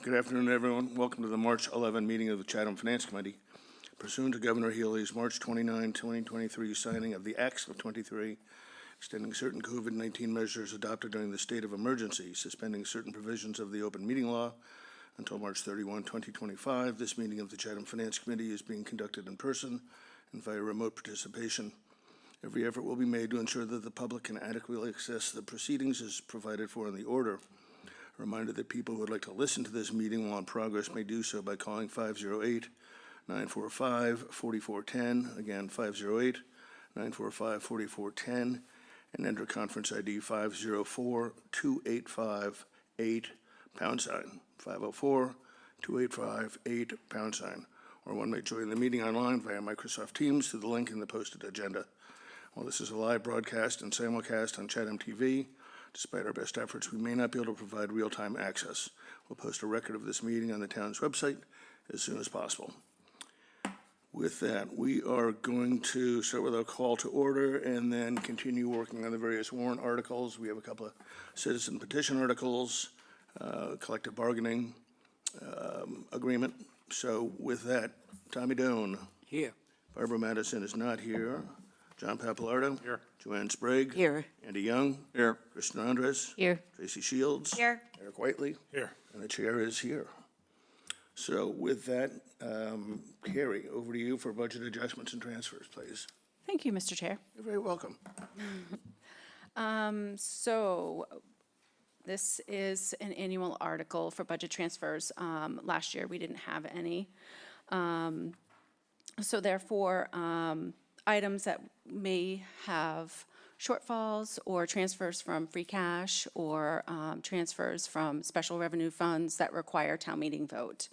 Good afternoon, everyone. Welcome to the March 11 meeting of the Chatham Finance Committee. Pursuant to Governor Healy's March 29, 2023 signing of the Acts of 23, extending certain COVID-19 measures adopted during the state of emergency, suspending certain provisions of the open meeting law until March 31, 2025, this meeting of the Chatham Finance Committee is being conducted in person and via remote participation. Every effort will be made to ensure that the public can adequately access the proceedings as provided for in the order. A reminder that people who would like to listen to this meeting while in progress may do so by calling 508-945-4410, again 508-945-4410, and enter conference ID 504-285-8 #, 504-285-8 #, or one may join the meeting online via Microsoft Teams through the link in the posted agenda. While this is a live broadcast and simulcast on Chatham TV, despite our best efforts, we may not be able to provide real-time access. We'll post a record of this meeting on the town's website as soon as possible. With that, we are going to start with a call to order and then continue working on the various warrant articles. We have a couple of citizen petition articles, collective bargaining agreement. So with that, Tommy Doan. Here. Barbara Madison is not here. John Papalardo. Here. Joanne Sprague. Here. Andy Young. Here. Kristen Andres. Here. Tracy Shields. Here. Eric Whiteley. Here. And the chair is here. So with that, Carrie, over to you for budget adjustments and transfers, please. Thank you, Mr. Chair. You're very welcome. So this is an annual article for budget transfers. Last year, we didn't have any. So therefore, items that may have shortfalls or transfers from free cash or transfers from special revenue funds that require town meeting vote.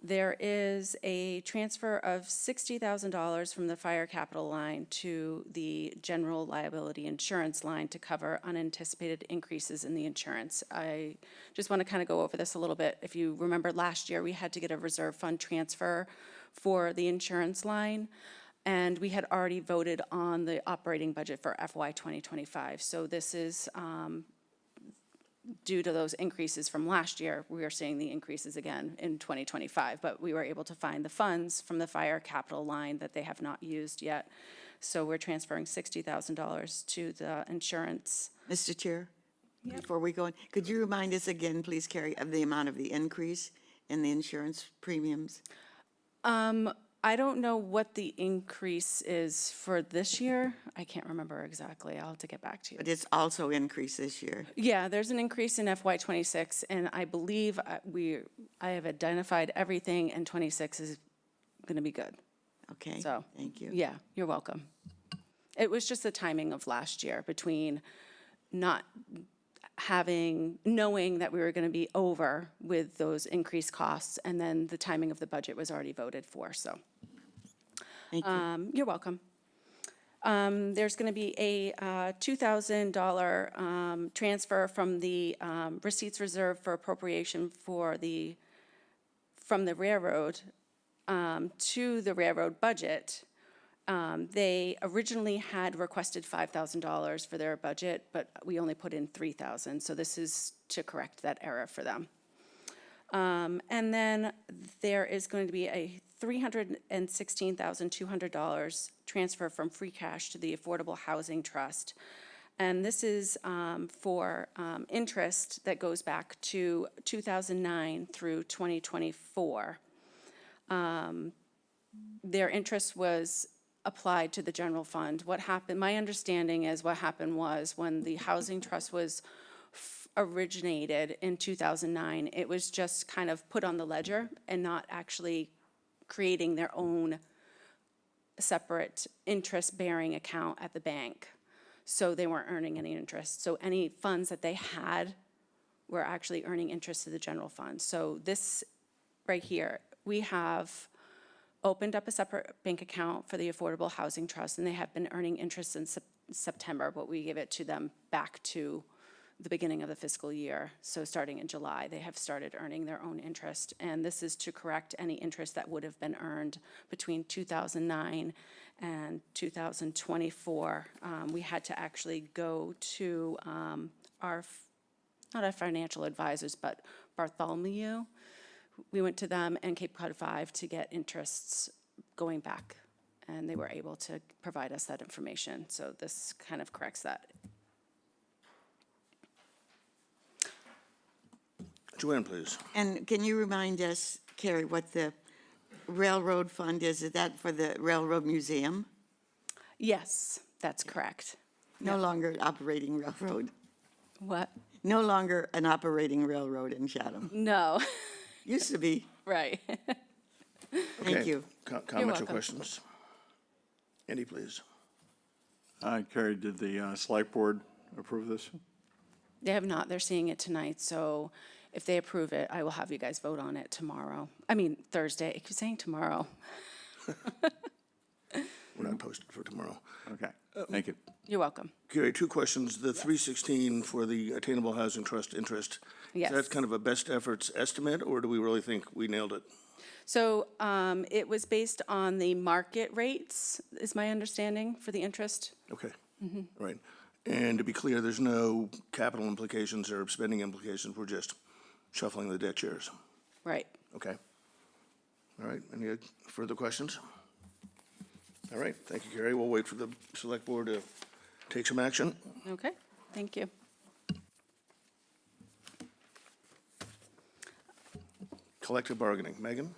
There is a transfer of $60,000 from the fire capital line to the general liability insurance line to cover unanticipated increases in the insurance. I just want to kind of go over this a little bit. If you remember last year, we had to get a reserve fund transfer for the insurance line, and we had already voted on the operating budget for FY 2025. So this is due to those increases from last year. We are seeing the increases again in 2025, but we were able to find the funds from the fire capital line that they have not used yet. So we're transferring $60,000 to the insurance. Mr. Chair, Yep. before we go on, could you remind us again, please, Carrie, of the amount of the increase in the insurance premiums? I don't know what the increase is for this year. I can't remember exactly. I'll have to get back to you. But it's also increased this year. Yeah, there's an increase in FY '26, and I believe I have identified everything, and '26 is going to be good. Okay, So, thank you. Yeah, you're welcome. It was just the timing of last year between not knowing that we were going to be over with those increased costs, and then the timing of the budget was already voted for, so. Thank you. You're welcome. There's going to be a $2,000 transfer from the receipts reserved for appropriation from the railroad to the railroad budget. They originally had requested $5,000 for their budget, but we only put in $3,000, so this is to correct that error for them. And then there is going to be a $316,200 transfer from free cash to the Affordable Housing Trust. And this is for interest that goes back to 2009 through 2024. Their interest was applied to the general fund. What happened, my understanding is what happened was when the housing trust was originated in 2009, it was just kind of put on the ledger and not actually creating their own separate interest-bearing account at the bank. So they weren't earning any interest. So any funds that they had were actually earning interest to the general fund. So this right here, we have opened up a separate bank account for the Affordable Housing Trust, and they have been earning interest in September, but we give it to them back to the beginning of the fiscal year. So starting in July, they have started earning their own interest. And this is to correct any interest that would have been earned between 2009 and 2024. We had to actually go to our not our financial advisors, but Bartholomew. We went to them and Cape Cod 5 to get interests going back, and they were able to provide us that information. So this kind of corrects that. Joanne, please. And can you remind us, Carrie, what the railroad fund is? Is that for the Railroad Museum? Yes, that's correct. No longer an operating railroad. What? No longer an operating railroad in Chatham. No, Used to be. right. Thank Okay. you. Comments or welcome. questions? Andy, please. Carrie, did the select board approve this? They have not, they're seeing it tonight, so if they approve it, I will have you guys vote on it tomorrow. I mean, Thursday, I keep saying tomorrow. We're not posted for tomorrow. Okay, thank you. You're welcome. Gary, two questions. The 316 for the Attainable Housing Trust interest. Yes. Is that kind of a best efforts estimate, or do we really think we nailed it? So it was based on the market rates, is my understanding, for the interest. Okay. Right. And to be clear, there's no capital implications or spending implications. We're just shuffling the deck chairs. Right. Okay. All right. Any further questions? All right. Thank you, Gary. We'll wait for the select board to take some action. Okay, thank you. Collective bargaining. Megan?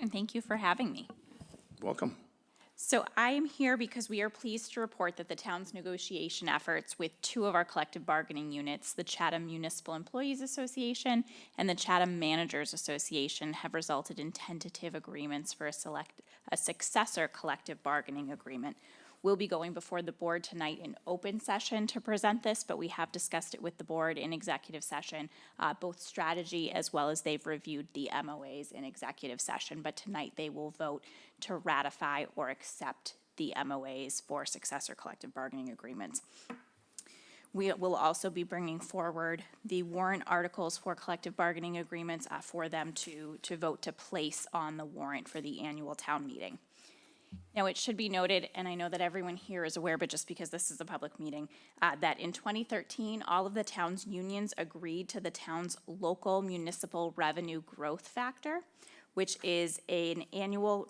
And thank you for having me. Welcome. So I am here because we are pleased to report that the town's negotiation efforts with two of our collective bargaining units, the Chatham Municipal Employees Association and the Chatham Managers Association, have resulted in tentative agreements for a successor collective bargaining agreement. We'll be going before the board tonight in open session to present this, but we have discussed it with the board in executive session, both strategy as well as they've reviewed the MOAs in executive session. But tonight they will vote to ratify or accept the MOAs for successor collective bargaining agreements. We will also be bringing forward the warrant articles for collective bargaining agreements for them to vote to place on the warrant for the annual town meeting. Now, it should be noted, and I know that everyone here is aware, but just because this is a public meeting, that in 2013, all of the town's unions agreed to the town's local municipal revenue growth factor, which is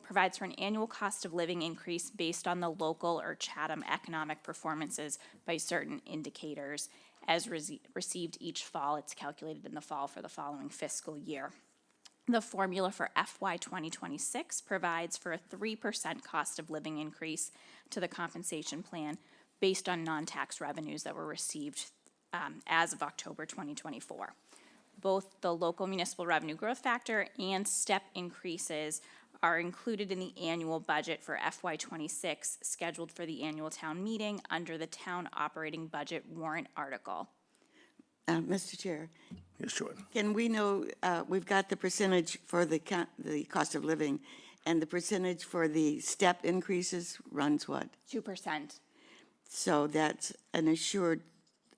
provides for an annual cost of living increase based on the local or Chatham economic performances by certain indicators as received each fall. It's calculated in the fall for the following fiscal year. The formula for FY 2026 provides for a 3% cost of living increase to the compensation plan based on non-tax revenues that were received as of October 2024. Both the local municipal revenue growth factor and step increases are included in the annual budget for FY 26 scheduled for the annual town meeting under the town operating budget warrant article. Mr. Chair, Yes, Jordan. can we know, we've got the percentage for the cost of living, and the percentage for the step increases runs what? 2%, So that's an assured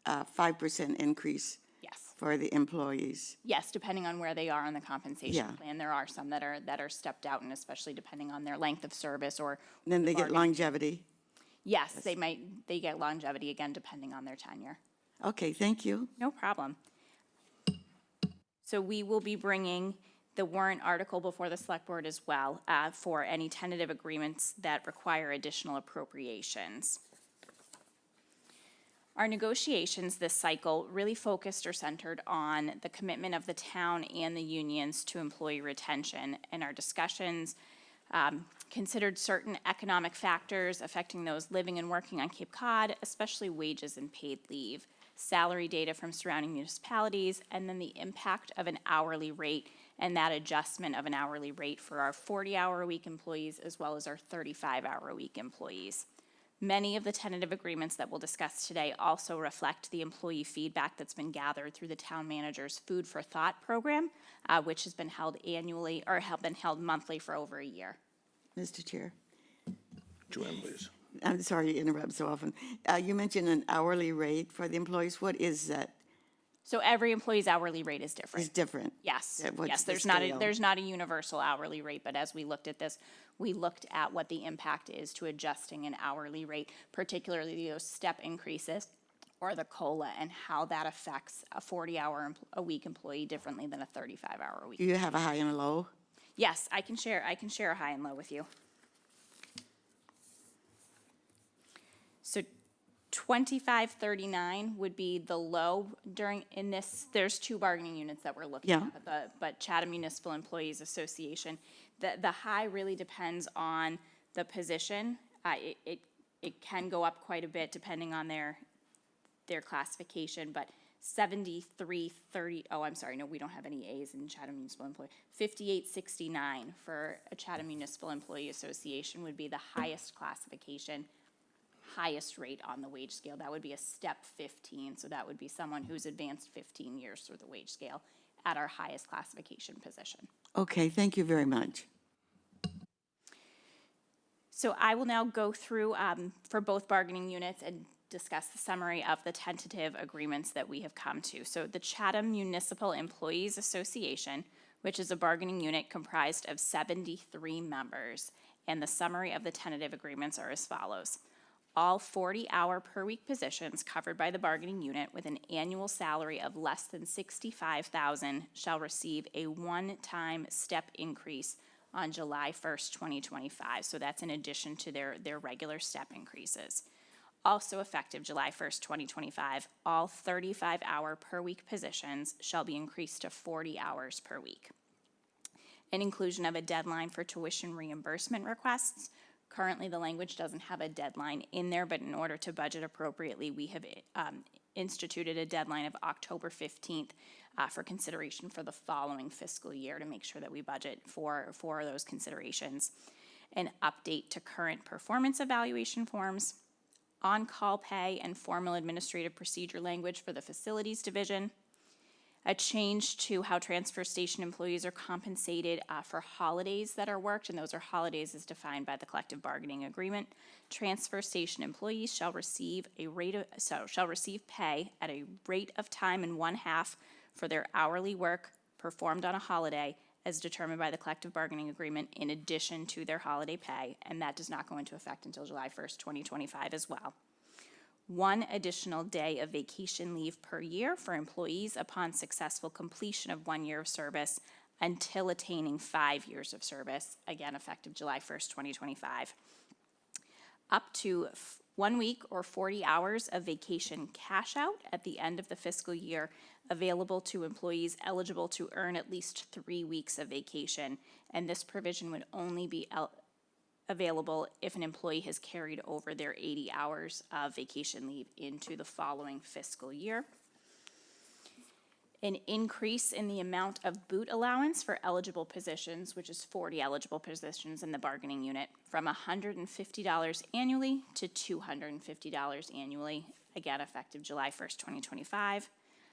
5% increase yes. for the employees. Yes, depending on where they are on the compensation Yeah. plan. There are some that are stepped out, and especially depending on their length of service or. Then they get longevity. Yes, they get longevity again, depending on their tenure. Okay, thank you. No problem. So we will be bringing the warrant article before the select board as well for any tentative agreements that require additional appropriations. Our negotiations this cycle really focused or centered on the commitment of the town and the unions to employee retention, and our discussions considered certain economic factors affecting those living and working on Cape Cod, especially wages and paid leave, salary data from surrounding municipalities, and then the impact of an hourly rate and that adjustment of an hourly rate for our 40-hour-a-week employees as well as our 35-hour-a-week employees. Many of the tentative agreements that we'll discuss today also reflect the employee feedback that's been gathered through the town manager's Food for Thought program, which has been held annually or have been held monthly for over a year. Mr. Chair, Joanne, please. I'm sorry to interrupt so often. You mentioned an hourly rate for the employees. What is that? So every employee's hourly rate is It's different. different. Yes, What's yes, the there's scale? not a universal hourly rate, but as we looked at this, we looked at what the impact is to adjusting an hourly rate, particularly those step increases or the COLA, and how that affects a 40-hour-a-week employee differently than a 35-hour-a-week. Do you have a high and a low? Yes, I can share a high and low with you. So 2539 would be the low in this, there's two bargaining units that we're looking Yeah. at, but Chatham Municipal Employees Association. The high really depends on the position. It can go up quite a bit depending on their classification, but 7330, oh, I'm sorry, no, we don't have any A's in Chatham Municipal Employee. 5869 for a Chatham Municipal Employee Association would be the highest classification, highest rate on the wage scale. That would be a step 15, so that would be someone who's advanced 15 years through the wage scale at our highest classification position. Okay, thank you very much. So I will now go through for both bargaining units and discuss the summary of the tentative agreements that we have come to. So the Chatham Municipal Employees Association, which is a bargaining unit comprised of 73 members, and the summary of the tentative agreements are as follows. All 40-hour-per-week positions covered by the bargaining unit with an annual salary of less than $65,000 shall receive a one-time step increase on July 1st, 2025. So that's in addition to their regular step increases. Also effective July 1st, 2025, all 35-hour-per-week positions shall be increased to 40 hours per week. An inclusion of a deadline for tuition reimbursement requests. Currently, the language doesn't have a deadline in there, but in order to budget appropriately, we have instituted a deadline of October 15th for consideration for the following fiscal year to make sure that we budget for those considerations. An update to current performance evaluation forms, on-call pay and formal administrative procedure language for the facilities division, a change to how transfer station employees are compensated for holidays that are worked, and those are holidays as defined by the collective bargaining agreement. Transfer station employees shall receive pay at a rate of time and 1/2 for their hourly work performed on a holiday as determined by the collective bargaining agreement in addition to their holiday pay, and that does not go into effect until July 1st, 2025 as well. 1 additional day of vacation leave per year for employees upon successful completion of 1 year of service until attaining 5 years of service, again effective July 1st, 2025. Up to 1 week or 40 hours of vacation cash out at the end of the fiscal year available to employees eligible to earn at least 3 weeks of vacation, and this provision would only be available if an employee has carried over their 80 hours of vacation leave into the following fiscal year. An increase in the amount of boot allowance for eligible positions, which is 40 eligible positions in the bargaining unit, from $150 annually to $250 annually, again effective July 1st, 2025.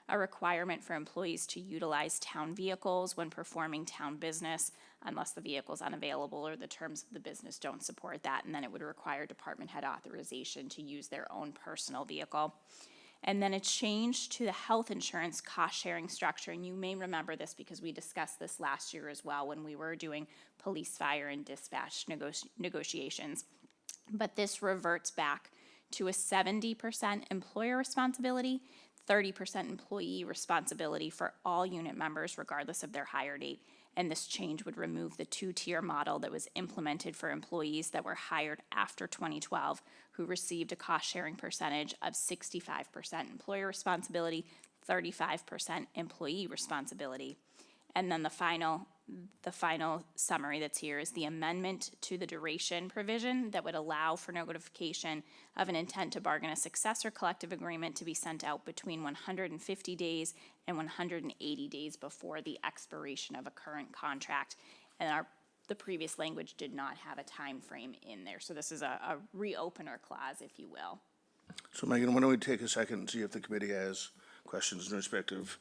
A requirement for employees to utilize town vehicles when performing town business unless the vehicle is unavailable or the terms of the business don't support that, and then it would require department head authorization to use their own personal vehicle. And then a change to the health insurance cost-sharing structure, and you may remember this because we discussed this last year as well when we were doing police, fire, and dispatch negotiations. But this reverts back to a 70% employer responsibility, 30% employee responsibility for all unit members regardless of their hire date. And this change would remove the 2-tier model that was implemented for employees that were hired after 2012 who received a cost-sharing percentage of 65% employer responsibility, 35% employee responsibility. And then the final summary that's here is the amendment to the duration provision that would allow for notification of an intent to bargain a successor collective agreement to be sent out between 150 days and 180 days before the expiration of a current contract. And the previous language did not have a time frame in there. So this is a reopener clause, if you will. So Megan, why don't we take a second and see if the committee has questions in respect of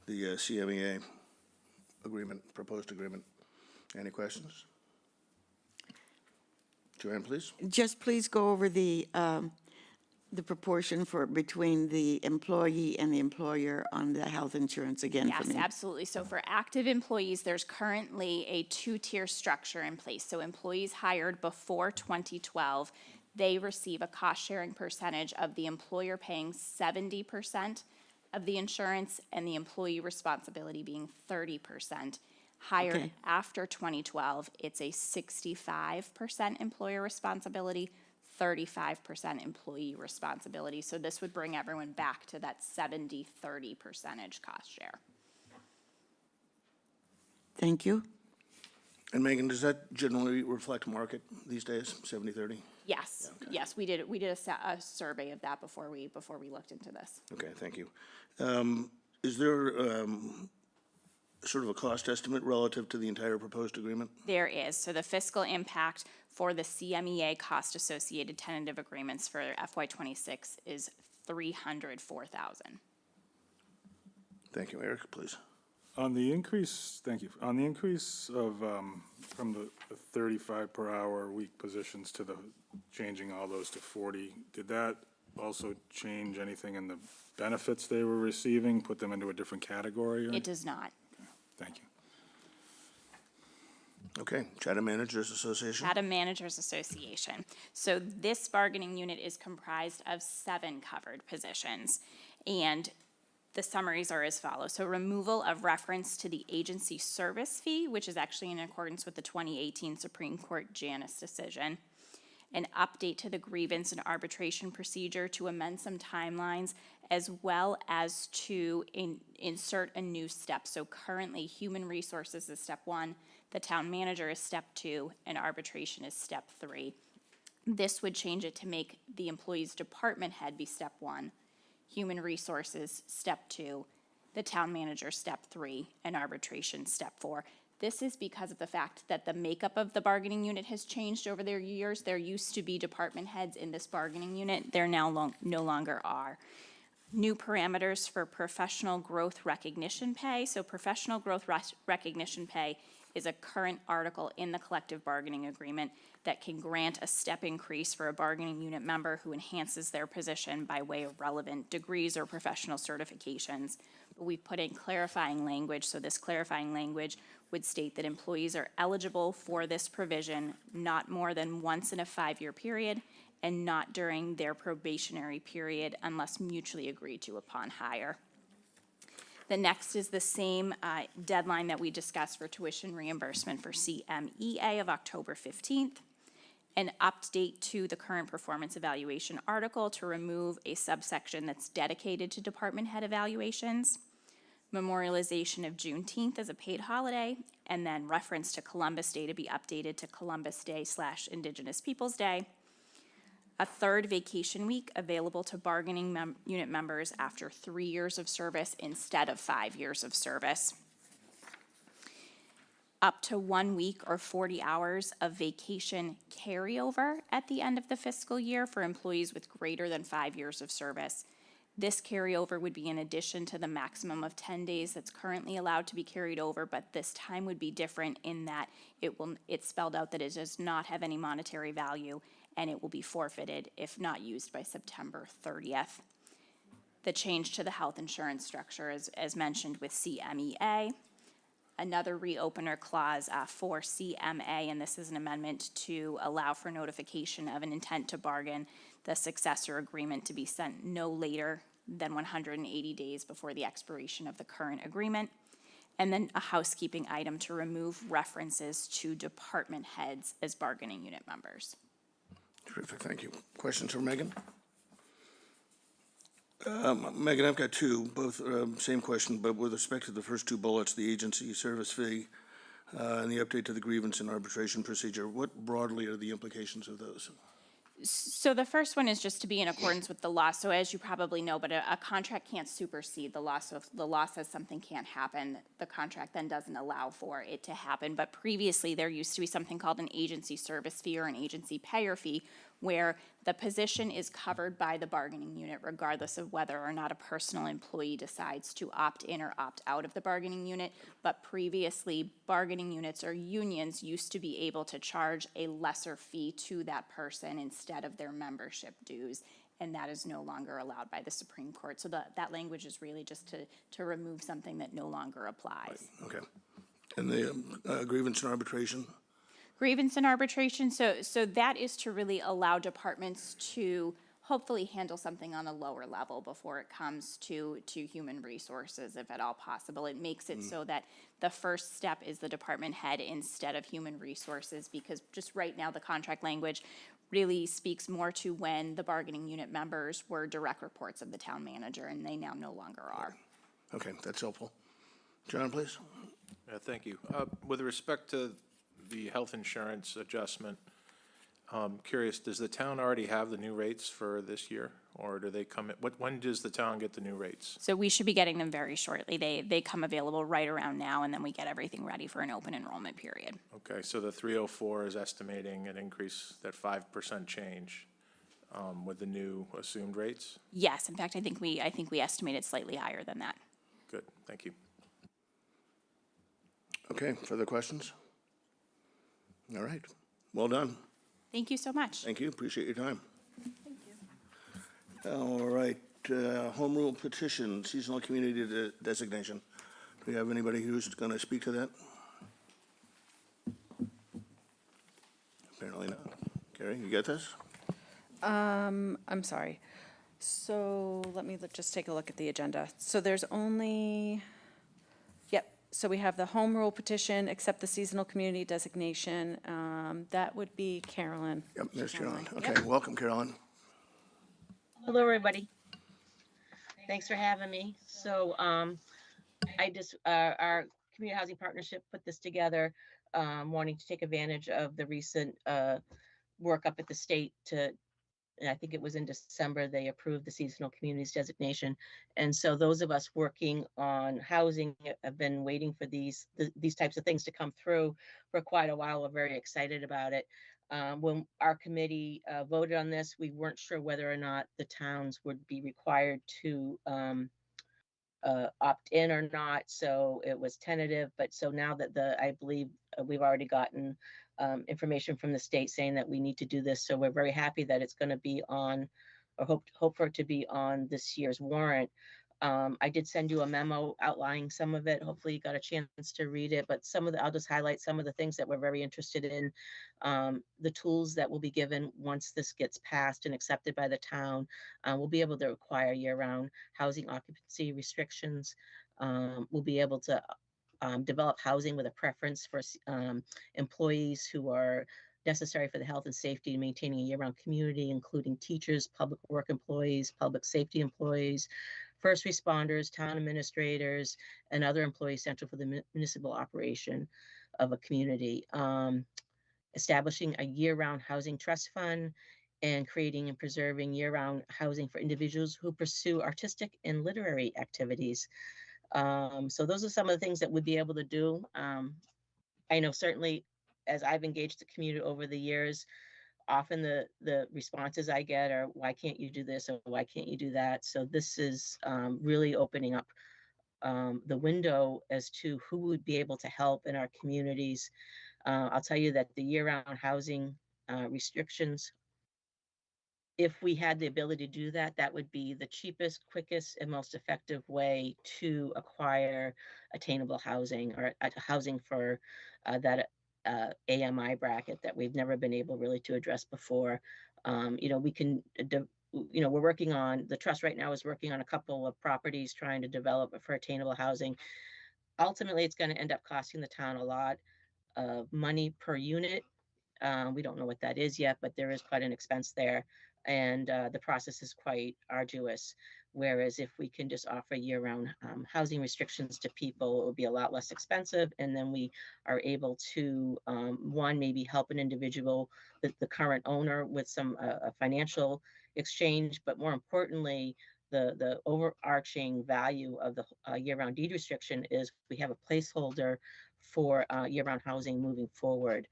the CMEA agreement, proposed agreement. Any questions? Joanne, please. Just please go over the the proportion between the employee and the employer on the health insurance again for Yes, me? absolutely. So for active employees, there's currently a two-tier structure in place. So employees hired before 2012, they receive a cost-sharing percentage of the employer paying 70% of the insurance and the employee responsibility being 30%. Hired Okay. after 2012, it's a 65% employer responsibility, 35% employee responsibility. So this would bring everyone back to that 70-30 percentage cost share. Thank you. And Megan, does that generally reflect market these days, 70-30? Yes, yes, we did a survey of that before we looked into this. Okay, thank you. Is there sort of a cost estimate relative to the entire proposed agreement? There is. So the fiscal impact for the CMEA cost associated tentative agreements for FY26 is $304,000. Thank you, Eric, please. On the increase, thank you. On the increase of, from the 35 per hour week positions to the, changing all those to 40, did that also change anything in the benefits they were receiving, put them into a different category? Or? It does not. Thank you. Okay, Chatham Managers Association? Chatham Managers Association. So this bargaining unit is comprised of 7 covered positions. And the summaries are as follows. So removal of reference to the agency service fee, which is actually in accordance with the 2018 Supreme Court Janus decision. An update to the grievance and arbitration procedure to amend some timelines, as well as to insert a new step. So currently, human resources is step 1, the town manager is step 2, and arbitration is step 3. This would change it to make the employee's department head be step 1, human resources step 2, the town manager step 3, and arbitration step 4. This is because of the fact that the makeup of the bargaining unit has changed over the years. There used to be department heads in this bargaining unit. There now no longer are. New parameters for professional growth recognition pay. So professional growth recognition pay is a current article in the collective bargaining agreement that can grant a step increase for a bargaining unit member who enhances their position by way of relevant degrees or professional certifications. But we put in clarifying language, so this clarifying language would state that employees are eligible for this provision not more than once in a 5-year period and not during their probationary period unless mutually agreed to upon hire. The next is the same deadline that we discussed for tuition reimbursement for CMEA of October 15th. An update to the current performance evaluation article to remove a subsection that's dedicated to department head evaluations. Memorialization of Juneteenth as a paid holiday, and then reference to Columbus Day to be updated to Columbus Day / Indigenous Peoples Day. A 3rd vacation week available to bargaining unit members after 3 years of service instead of 5 years of service. Up to 1 week or 40 hours of vacation carryover at the end of the fiscal year for employees with greater than 5 years of service. This carryover would be in addition to the maximum of 10 days that's currently allowed to be carried over, but this time would be different in that it's spelled out that it does not have any monetary value and it will be forfeited if not used by September 30th. The change to the health insurance structure as mentioned with CMEA. Another reopener clause for CMA, and this is an amendment to allow for notification of an intent to bargain the successor agreement to be sent no later than 180 days before the expiration of the current agreement. And then a housekeeping item to remove references to department heads as bargaining unit members. Terrific, thank you. Questions for Megan? Megan, I've got 2, both same question, but with respect to the first 2 bullets, the agency service fee and the update to the grievance and arbitration procedure, what broadly are the implications of those? So the first one is just to be in accordance with the law. So as you probably know, but a contract can't supersede the law. So if the law says something can't happen, the contract then doesn't allow for it to happen. But previously, there used to be something called an agency service fee or an agency payer fee, where the position is covered by the bargaining unit regardless of whether or not a personal employee decides to opt in or opt out of the bargaining unit. But previously, bargaining units or unions used to be able to charge a lesser fee to that person instead of their membership dues. And that is no longer allowed by the Supreme Court. So that language is really just to remove something that no longer applies. Okay. And the grievance and arbitration? Grievance and arbitration, so that is to really allow departments to hopefully handle something on a lower level before it comes to human resources, if at all possible. It makes it so that the first step is the department head instead of human resources, because just right now, the contract language really speaks more to when the bargaining unit members were direct reports of the town manager, and they now no longer are. Okay, that's helpful. John, please? Thank you. With respect to the health insurance adjustment, curious, does the town already have the new rates for this year? Or do they come, when does the town get the new rates? So we should be getting them very shortly. They come available right around now, and then we get everything ready for an open enrollment period. Okay, so the 304 is estimating an increase, that 5% change with the new assumed rates? Yes, in fact, I think we estimated slightly higher than that. Good, thank you. Okay, further questions? All right, well done. Thank you so much. Thank you, appreciate your time. Thank you. All right, home rule petition, seasonal community designation. Do we have anybody who's going to speak to that? Apparently not. Carrie, you get this? I'm sorry. So let me just take a look at the agenda. So there's only, yep, so we have the home rule petition, accept the seasonal community designation. That would be Carolyn. Yep, there's Carolyn. Okay, welcome, Carolyn. Hello, everybody. Thanks for having me. So our community housing partnership put this together, wanting to take advantage of the recent work up at the state and I think it was in December, they approved the seasonal communities designation. And so those of us working on housing have been waiting for these types of things to come through for quite a while. We're very excited about it. When our committee voted on this, we weren't sure whether or not the towns would be required to opt in or not. So it was tentative. But so now that I believe we've already gotten information from the state saying that we need to do this. So we're very happy that it's going to be on, or hope for it to be on this year's warrant. I did send you a memo outlining some of it. Hopefully you got a chance to read it, but I'll just highlight some of the things that we're very interested in. The tools that will be given once this gets passed and accepted by the town. We'll be able to require year-round housing occupancy restrictions. We'll be able to develop housing with a preference for employees who are necessary for the health and safety and maintaining a year-round community, including teachers, public work employees, public safety employees, first responders, town administrators, and other employees central for the municipal operation of a community. Establishing a year-round housing trust fund and creating and preserving year-round housing for individuals who pursue artistic and literary activities. So those are some of the things that we'd be able to do. I know certainly as I've engaged the community over the years, often the responses I get are, why can't you do this or why can't you do that? So this is really opening up the window as to who would be able to help in our communities. I'll tell you that the year-round housing restrictions, if we had the ability to do that, that would be the cheapest, quickest, and most effective way to acquire attainable housing or housing for that AMI bracket that we've never been able really to address before. We can, we're working on, the trust right now is working on a couple of properties trying to develop for attainable housing. Ultimately, it's going to end up costing the town a lot of money per unit. We don't know what that is yet, but there is quite an expense there. And the process is quite arduous. Whereas if we can just offer year-round housing restrictions to people, it will be a lot less expensive. And then we are able to, one, maybe help an individual, the current owner, with some financial exchange, but more importantly, the overarching value of the year-round deed restriction is we have a placeholder for year-round housing moving forward.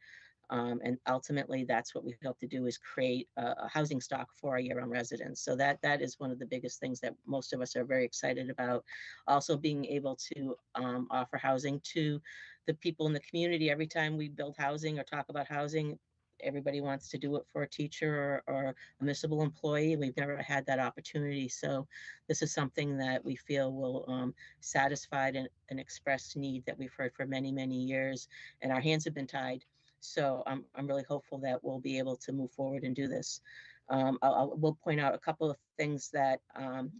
And ultimately, that's what we hope to do, is create a housing stock for our year-round residents. So that is one of the biggest things that most of us are very excited about. Also being able to offer housing to the people in the community. Every time we build housing or talk about housing, everybody wants to do it for a teacher or a municipal employee. We've never had that opportunity. So this is something that we feel will satisfy an expressed need that we've heard for many, many years, and our hands have been tied. So I'm really hopeful that we'll be able to move forward and do this. We'll point out a couple of things that,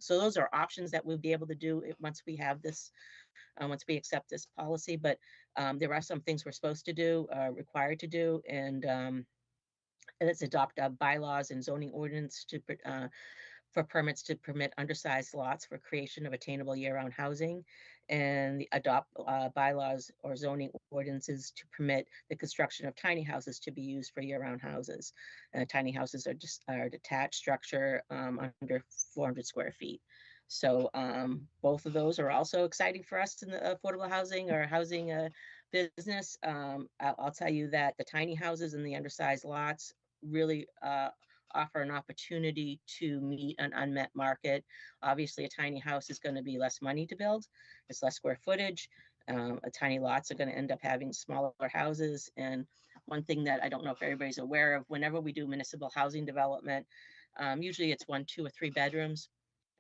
so those are options that we'll be able to do once we have this, once we accept this policy. But there are some things we're supposed to do, required to do, and it's adopt bylaws and zoning ordinance to for permits to permit undersized lots for creation of attainable year-round housing, and adopt bylaws or zoning ordinances to permit the construction of tiny houses to be used for year-round houses. Tiny houses are just a detached structure under 400 square feet. So both of those are also exciting for us in the affordable housing or housing business. I'll tell you that the tiny houses and the undersized lots really offer an opportunity to meet an unmet market. Obviously, a tiny house is going to be less money to build. It's less square footage. Tiny lots are going to end up having smaller houses. And one thing that I don't know if everybody's aware of, whenever we do municipal housing development, usually it's 1, 2, or 3 bedrooms.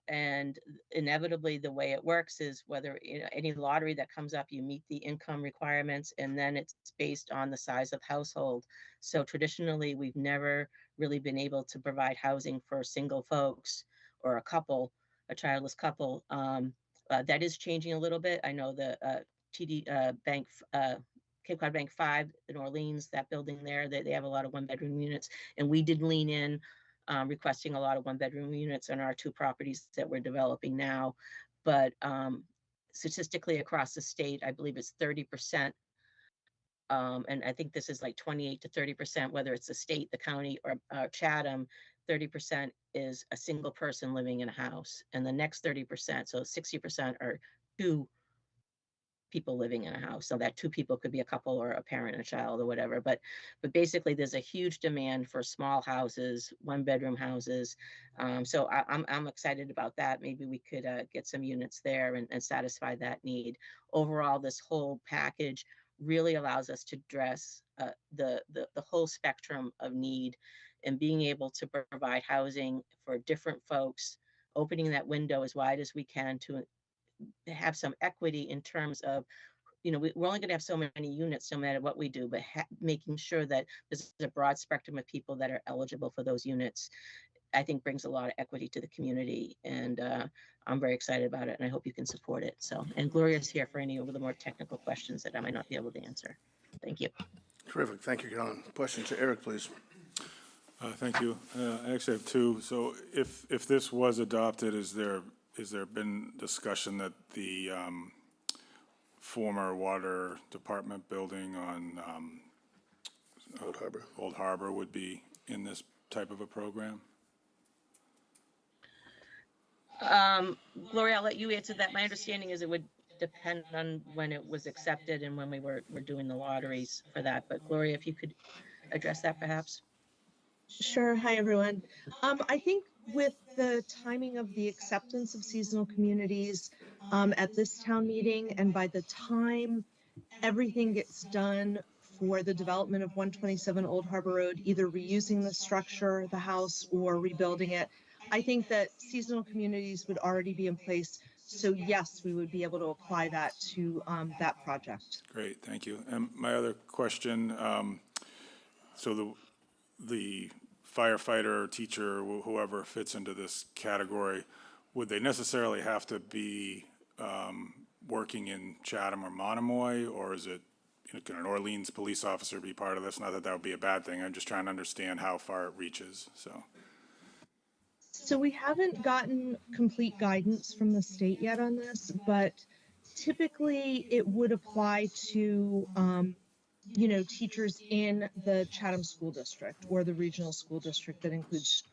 And inevitably, the way it works is whether any lottery that comes up, you meet the income requirements, and then it's based on the size of household. So traditionally, we've never really been able to provide housing for single folks or a couple, a childless couple. That is changing a little bit. I know the TD Bank, Cape Cod Bank 5 in Orleans, that building there, they have a lot of 1-bedroom units, and we did lean in, requesting a lot of 1-bedroom units on our 2 properties that we're developing now. But statistically across the state, I believe it's 30%. And I think this is like 28 to 30%, whether it's the state, the county, or Chatham. 30% is a single person living in a house. And the next 30%, so 60%, are 2 people living in a house. So that 2 people could be a couple or a parent and a child or whatever. But basically, there's a huge demand for small houses, 1-bedroom houses. So I'm excited about that. Maybe we could get some units there and satisfy that need. Overall, this whole package really allows us to address the whole spectrum of need, and being able to provide housing for different folks, opening that window as wide as we can to have some equity in terms of, we're only going to have so many units no matter what we do, but making sure that there's a broad spectrum of people that are eligible for those units, I think brings a lot of equity to the community. And I'm very excited about it, and I hope you can support it. So, and Gloria's here for any of the more technical questions that I might not be able to answer. Thank you. Terrific. Thank you, Kellen. Questions to Eric, please. Thank you. I actually have 2. So if this was adopted, is there been discussion that the former water department building on Old Harbor would be in this type of a program? Gloria, I'll let you answer that. My understanding is it would depend on when it was accepted and when we were doing the lotteries for that. But Gloria, if you could address that perhaps. Sure. Hi, everyone. I think with the timing of the acceptance of seasonal communities at this town meeting, and by the time everything gets done for the development of 127 Old Harbor Road, either reusing the structure, the house, or rebuilding it, I think that seasonal communities would already be in place. So yes, we would be able to apply that to that project. Great, thank you. And my other question, so the firefighter, or teacher, whoever fits into this category, would they necessarily have to be working in Chatham or Monomoy, or is it, can an Orleans police officer be part of this? Not that that would be a bad thing. I'm just trying to understand how far it reaches. So we haven't gotten complete guidance from the state yet on this, but typically it would apply to teachers in the Chatham School District or the regional school district that includes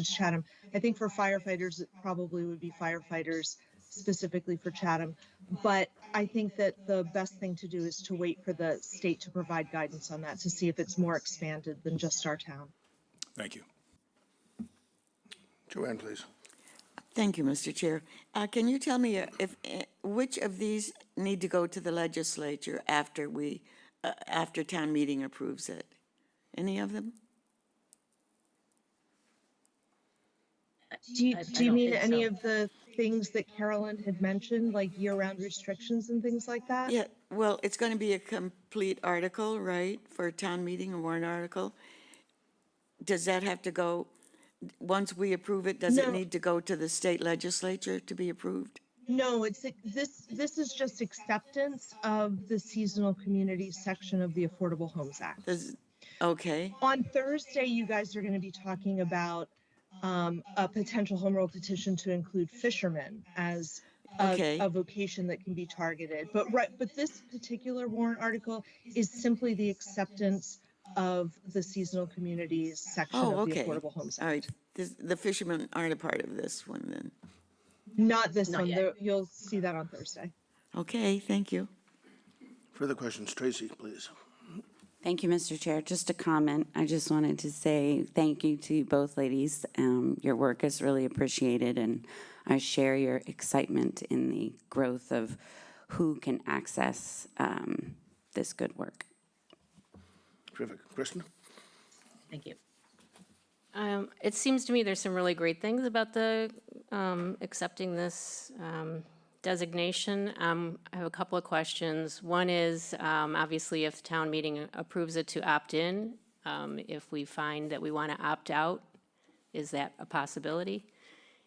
Chatham. I think for firefighters, it probably would be firefighters specifically for Chatham. But I think that the best thing to do is to wait for the state to provide guidance on that to see if it's more expanded than just our town. Thank you. Joanne, please. Thank you, Mr. Chair. Can you tell me which of these need to go to the legislature after town meeting approves it? Any of them? Do you, I do you don't mean think any so. of the things that Carolyn had mentioned, like year-round restrictions and things like that? Yeah, well, it's going to be a complete article, right, for a town meeting, a warrant article? Does that have to go, once we approve it, does it No. need to go to the state legislature to be approved? No, this is just acceptance of the seasonal communities section of the Affordable Homes Act. Okay, On Thursday, you guys are going to be talking about a potential home rule petition to include fishermen as Okay. a vocation that can be targeted. But this particular warrant article is simply the acceptance of the seasonal communities section oh, of the okay. Affordable Homes All Act. right, the fishermen aren't a part of this one then. Not this Not one. yet. You'll see that on Thursday. Okay, thank you. Further questions? Tracy, please. Thank you, Mr. Chair. Just a comment. I just wanted to say thank you to you both ladies. Your work is really appreciated, and I share your excitement in the growth of who can access this good work. Terrific. Kristen? Thank you. It seems to me there's some really great things about the accepting this designation. I have a couple of questions. One is, obviously, if the town meeting approves it to opt in, if we find that we want to opt out, is that a possibility?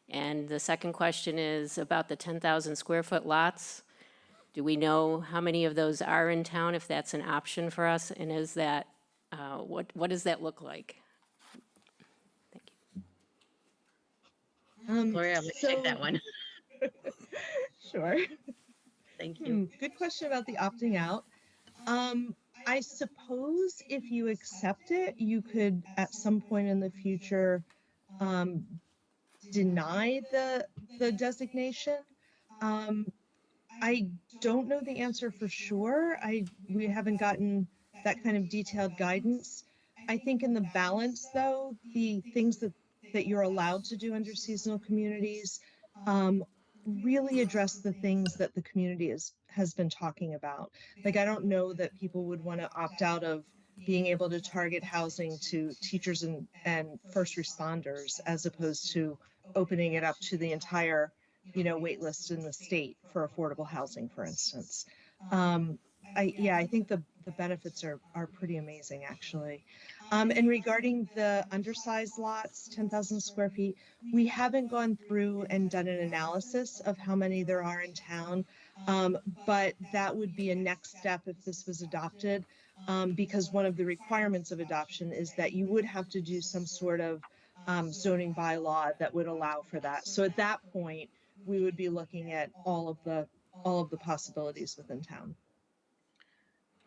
And the second question is about the 10,000 square foot lots. Do we know how many of those are in town, if that's an option for us? And is that, what does that look like? Thank you. Gloria, I'm going to take that one. Sure. Thank you. Good question about the opting out. I suppose if you accept it, you could at some point in the future deny the designation. I don't know the answer for sure. We haven't gotten that kind of detailed guidance. I think in the balance, though, the things that you're allowed to do under seasonal communities really address the things that the community has been talking about. Like, I don't know that people would want to opt out of being able to target housing to teachers and first responders, as opposed to opening it up to the entire, wait list in the state for affordable housing, for instance. I think the benefits are pretty amazing, actually. And regarding the undersized lots, 10,000 square feet, we haven't gone through and done an analysis of how many there are in town, but that would be a next step if this was adopted, because one of the requirements of adoption is that you would have to do some sort of zoning bylaw that would allow for that. So at that point, we would be looking at all of the possibilities within town.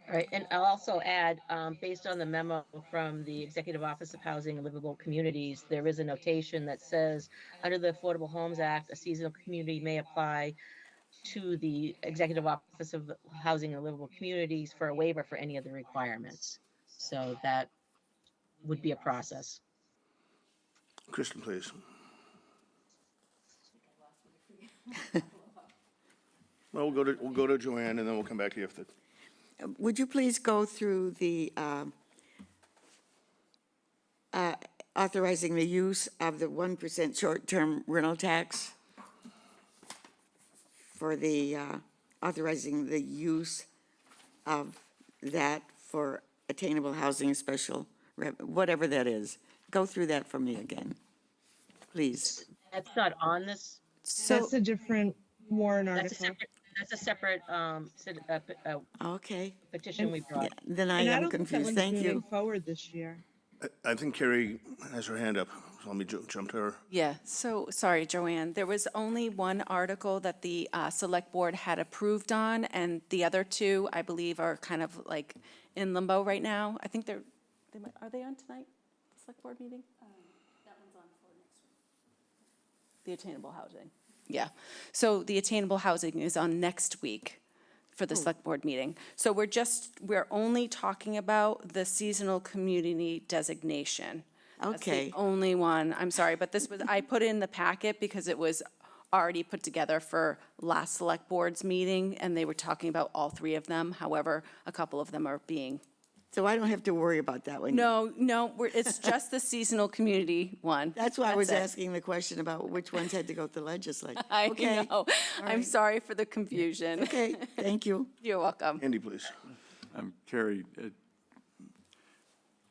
All right, and I'll also add, based on the memo from the Executive Office of Housing and Livable Communities, there is a notation that says, under the Affordable Homes Act, a seasonal community may apply to the Executive Office of Housing and Livable Communities for a waiver for any of the requirements. So that would be a process. Kristen, please. Well, we'll go to Joanne, and then we'll come back to you if the. Would you please go through the authorizing the use of the 1% short-term rental tax for the authorizing the use of that for attainable housing special, whatever that is. Go through that for me again, please. That's not on this. So, That's a different warrant article. That's a separate okay, petition we yeah, brought. then I And I am don't think that confused. one's Thank moving you. forward this year. I think Carrie has her hand up, so let me jump to her. Yeah, so, sorry, Joanne, there was only one article that the Select Board had approved on, and the other two, I believe, are kind of like in limbo right now. I think are they on tonight, the Select Board meeting? That one's on for next week. The attainable housing. Yeah. So the attainable housing is on next week for the select board meeting. So we're only talking about the seasonal community designation. That's Okay. the only one. I'm sorry, but I put it in the packet because it was already put together for last select board's meeting, and they were talking about all three of them. However, a couple of them are being, So I don't have to worry about that one. no, it's just the seasonal community one. That's why I was That's it. asking the question about which ones had to go to the legislature. I Okay. know. I'm right. sorry for the confusion. Okay, thank you. You're welcome. Andy, please. Carrie,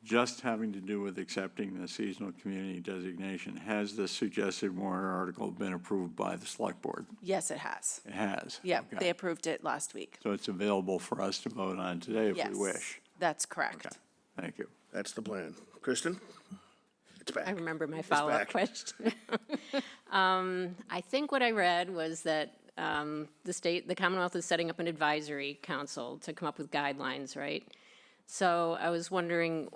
just having to do with accepting the seasonal community designation, has the suggested warrant article been approved by the select board? Yes, it has. It has? Yeah, Okay. they approved it last week. So it's available for us to vote on today if Yes, we wish? that's correct. Okay, thank you. That's the plan. Kristen? It's back. I remember my back. follow-up question. I think what I read was that the Commonwealth is setting up an advisory council to come up with guidelines, right? So I was wondering,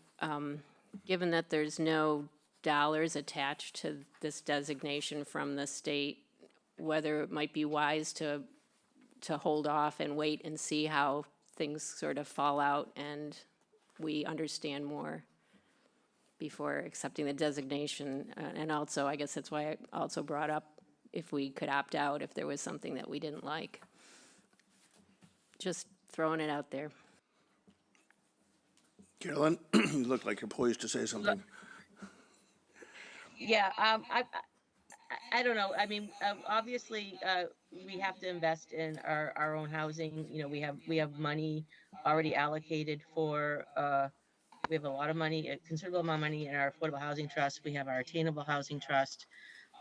given that there's no dollars attached to this designation from the state, whether it might be wise to hold off and wait and see how things sort of fall out and we understand more before accepting the designation. And also, I guess that's why I also brought up if we could opt out if there was something that we didn't like. Just throwing it out there. Carolyn, you look like you're poised to say something. Yeah, I don't know. I mean, obviously, we have to invest in our own housing. You know, we have money already allocated for, we have a lot of money, a considerable amount of money in our affordable housing trust. We have our attainable housing trust.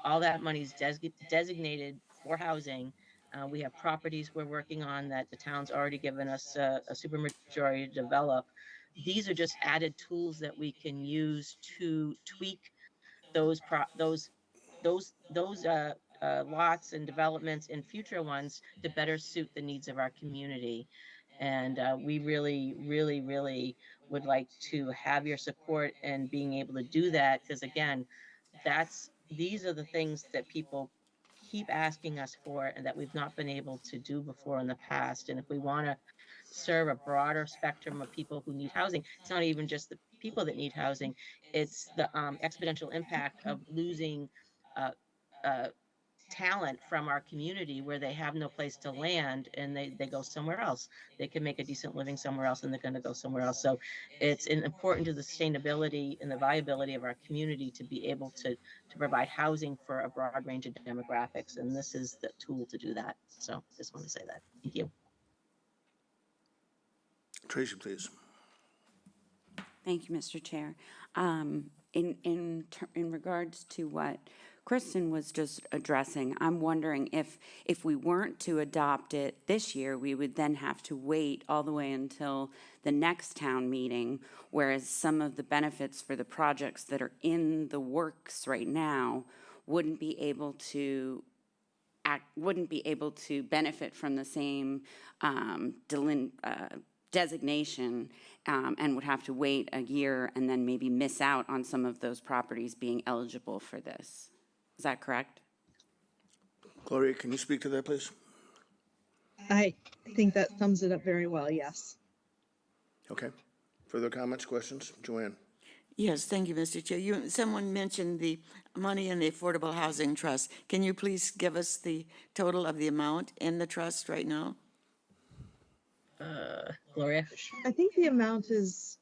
All that money is designated for housing. We have properties we're working on that the town's already given us a supermajority to develop. These are just added tools that we can use to tweak those lots and developments in future ones to better suit the needs of our community. And we really, really, really would like to have your support in being able to do that, because again, these are the things that people keep asking us for and that we've not been able to do before in the past. And if we want to serve a broader spectrum of people who need housing, it's not even just the people that need housing, it's the exponential impact of losing talent from our community where they have no place to land and they go somewhere else. They can make a decent living somewhere else and they're going to go somewhere else. So it's important to the sustainability and the viability of our community to be able to provide housing for a broad range of demographics. And this is the tool to do that. So just want to say that. Thank you. Tracy, please. Thank you, Mr. Chair. In regards to what Kristen was just addressing, I'm wondering if we weren't to adopt it this year, we would then have to wait all the way until the next town meeting, whereas some of the benefits for the projects that are in the works right now wouldn't be able to benefit from the same designation and would have to wait a year and then maybe miss out on some of those properties being eligible for this. Is that correct? Gloria, can you speak to that, please? I think that sums it up very well, yes. Okay. Further comments, questions? Joanne? Yes, thank you, Mr. Chair. Someone mentioned the money in the Affordable Housing Trust. Can you please give us the total of the amount in the trust right now? Gloria? I think the amount is,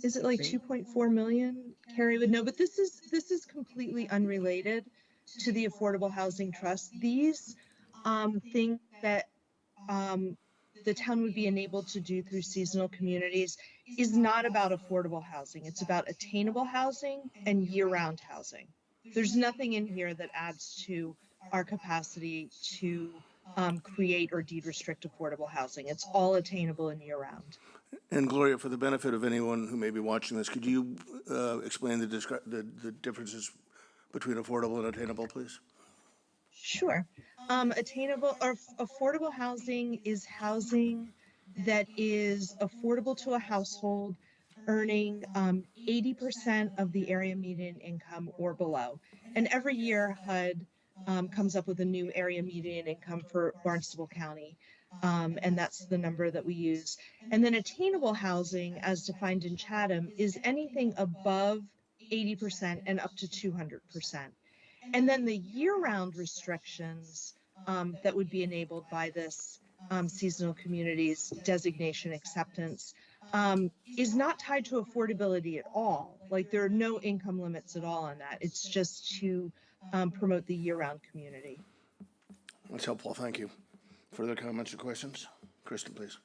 is it like 2.4 million? Carrie would know, but this is completely unrelated to the Affordable Housing Trust. These things that the town would be enabled to do through seasonal communities is not about affordable housing. It's about attainable housing and year-round housing. There's nothing in here that adds to our capacity to create or deed restrict affordable housing. It's all attainable and year-round. And Gloria, for the benefit of anyone who may be watching this, could you explain the differences between affordable and attainable, please? Sure. Attainable or affordable housing is housing that is affordable to a household earning 80% of the area median income or below. And every year HUD comes up with a new area median income for Barnstable County. And that's the number that we use. And then attainable housing, as defined in Chatham, is anything above 80% and up to 200%. And then the year-round restrictions that would be enabled by this seasonal communities designation acceptance is not tied to affordability at all. Like, there are no income limits at all on that. It's just to promote the year-round community. That's helpful, thank you. Further comments or questions? Kristen, please.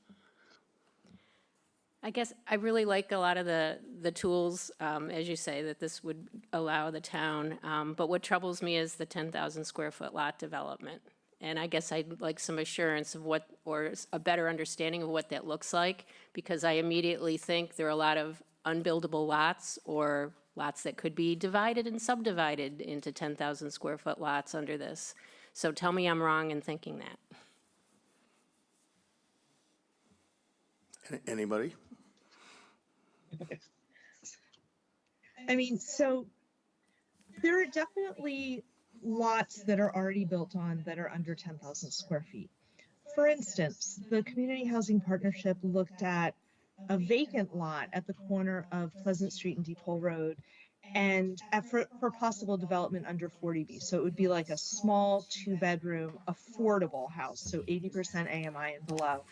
I guess I really like a lot of the tools, as you say, that this would allow the town. But what troubles me is the 10,000 square foot lot development. And I guess I'd like some assurance of what, or a better understanding of what that looks like, because I immediately think there are a lot of unbuildable lots or lots that could be divided and subdivided into 10,000 square foot lots under this. So tell me I'm wrong in thinking that. Anybody? I mean, so there are definitely lots that are already built on that are under 10,000 square feet. For instance, the Community Housing Partnership looked at a vacant lot at the corner of Pleasant Street and Depot Road and for possible development under 40B. So it would be like a small 2-bedroom affordable house, so 80% AMI and below.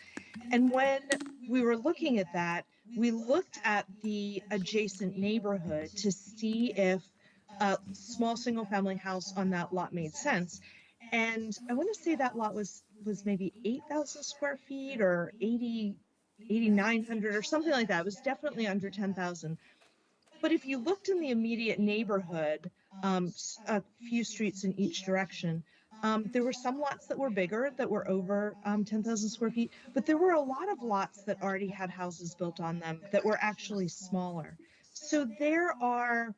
And when we were looking at that, we looked at the adjacent neighborhood to see if a small single family house on that lot made sense. And I want to say that lot was maybe 8,000 square feet or 8,900 or something like that. It was definitely under 10,000. But if you looked in the immediate neighborhood, a few streets in each direction, there were some lots that were bigger, that were over 10,000 square feet, but there were a lot of lots that already had houses built on them that were actually smaller. So there are,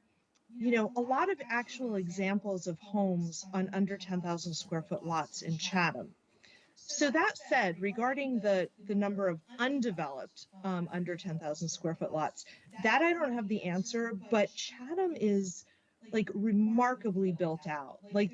you know, a lot of actual examples of homes on under 10,000 square foot lots in Chatham. So that said, regarding the number of undeveloped under 10,000 square foot lots, that I don't have the answer, but Chatham is like remarkably built out. Like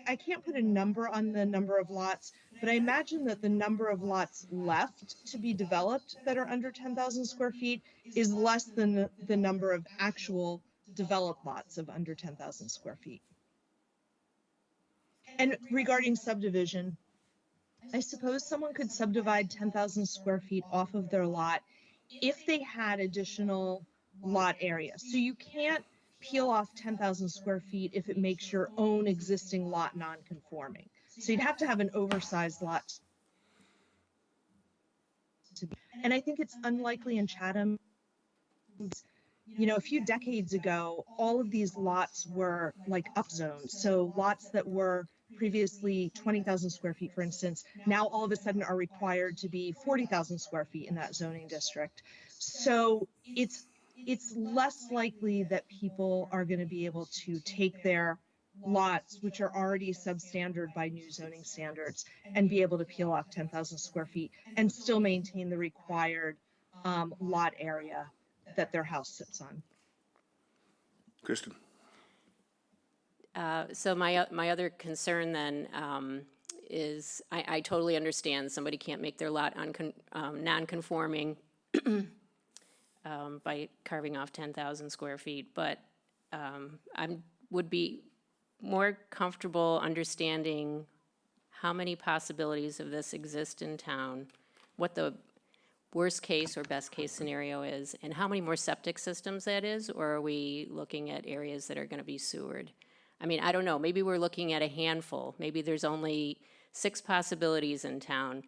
I can't put a number on the number of lots, but I imagine that the number of lots left to be developed that are under 10,000 square feet is less than the number of actual developed lots of under 10,000 square feet. And regarding subdivision, I suppose someone could subdivide 10,000 square feet off of their lot if they had additional lot area. So you can't peel off 10,000 square feet if it makes your own existing lot non-conforming. So you'd have to have an oversized lot. And I think it's unlikely in Chatham. You know, a few decades ago, all of these lots were like upzoned. So lots that were previously 20,000 square feet, for instance, now all of a sudden are required to be 40,000 square feet in that zoning district. So it's less likely that people are going to be able to take their lots, which are already substandard by new zoning standards, and be able to peel off 10,000 square feet and still maintain the required lot area that their house sits on. Kristen? So my other concern then is I totally understand somebody can't make their lot non-conforming by carving off 10,000 square feet, but I would be more comfortable understanding how many possibilities of this exist in town, what the worst case or best case scenario is, and how many more septic systems that is, or are we looking at areas that are going to be sewered? I mean, I don't know, maybe we're looking at a handful. Maybe there's only 6 possibilities in town.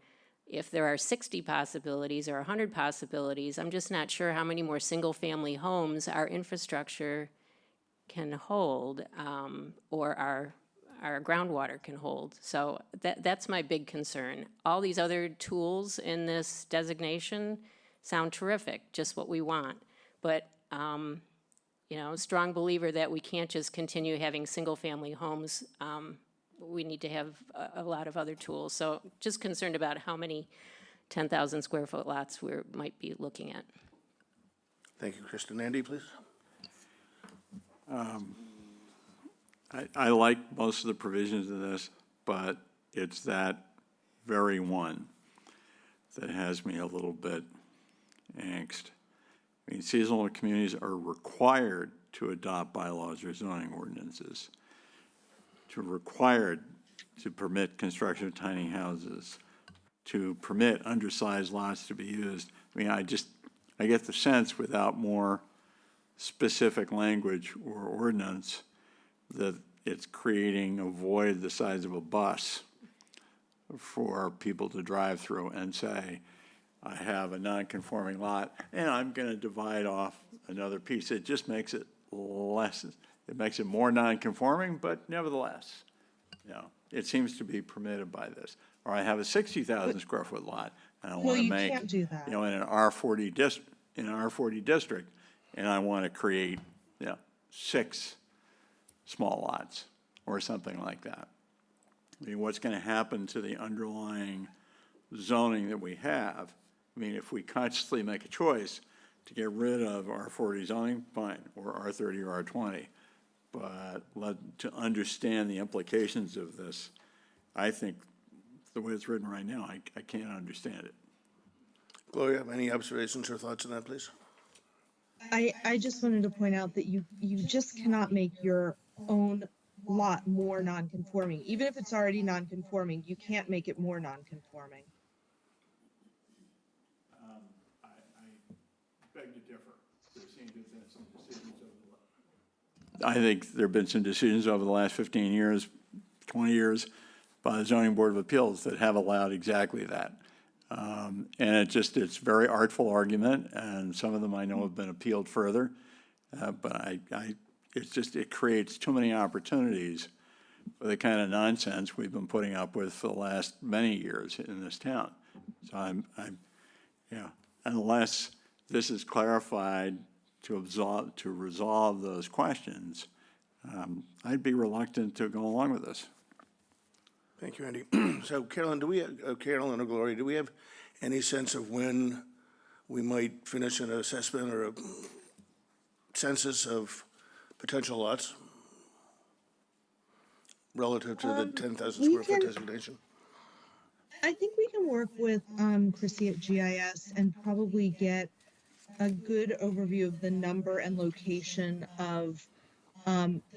If there are 60 possibilities or 100 possibilities, I'm just not sure how many more single-family homes our infrastructure can hold, or our groundwater can hold. So that's my big concern. All these other tools in this designation sound terrific, just what we want. But, you know, strong believer that we can't just continue having single-family homes. We need to have a lot of other tools. So just concerned about how many 10,000 square foot lots we might be looking at. Thank you, Kristen. Andy, please. I like most of the provisions of this, but it's that very one that has me a little bit angst. I mean, seasonal communities are required to adopt bylaws or zoning ordinances, required to permit construction of tiny houses, to permit undersized lots to be used. I mean, I get the sense without more specific language or ordinance that it's creating a void the size of a bus for people to drive through and say, I have a non-conforming lot, and I'm going to divide off another piece. It just makes it less, it makes it more non-conforming, but nevertheless, it seems to be permitted by this. Or I have a 60,000 square foot lot, and I want to you make, can't do that. in an R40 district, and I want to create, 6 small lots or something like that. I mean, what's going to happen to the underlying zoning that we have? I mean, if we consciously make a choice to get rid of R40 zoning, fine, or R30 or R20, but to understand the implications of this, I think the way it's written right now, I can't understand it. Gloria, any observations or thoughts on that, please? I just wanted to point out that you just cannot make your own lot more non-conforming. Even if it's already non-conforming, you can't make it more non-conforming. I beg to differ. There seem to have been some decisions I think there have been some decisions over the last 15 years, 20 years by the Zoning Board of Appeals that have allowed exactly that. And it's a very artful argument, and some of them I know have been appealed further. But it creates too many opportunities for the kind of nonsense we've been putting up with for the last many years in this town. So unless this is clarified to resolve those questions, I'd be reluctant to go along with this. Thank you, Andy. So Carolyn, Carolyn or Gloria, do we have any sense of when we might finish an assessment or a census of potential lots relative to the 10,000 square foot designation? I think we can work with Chrissy at GIS and probably get a good overview of the number and location of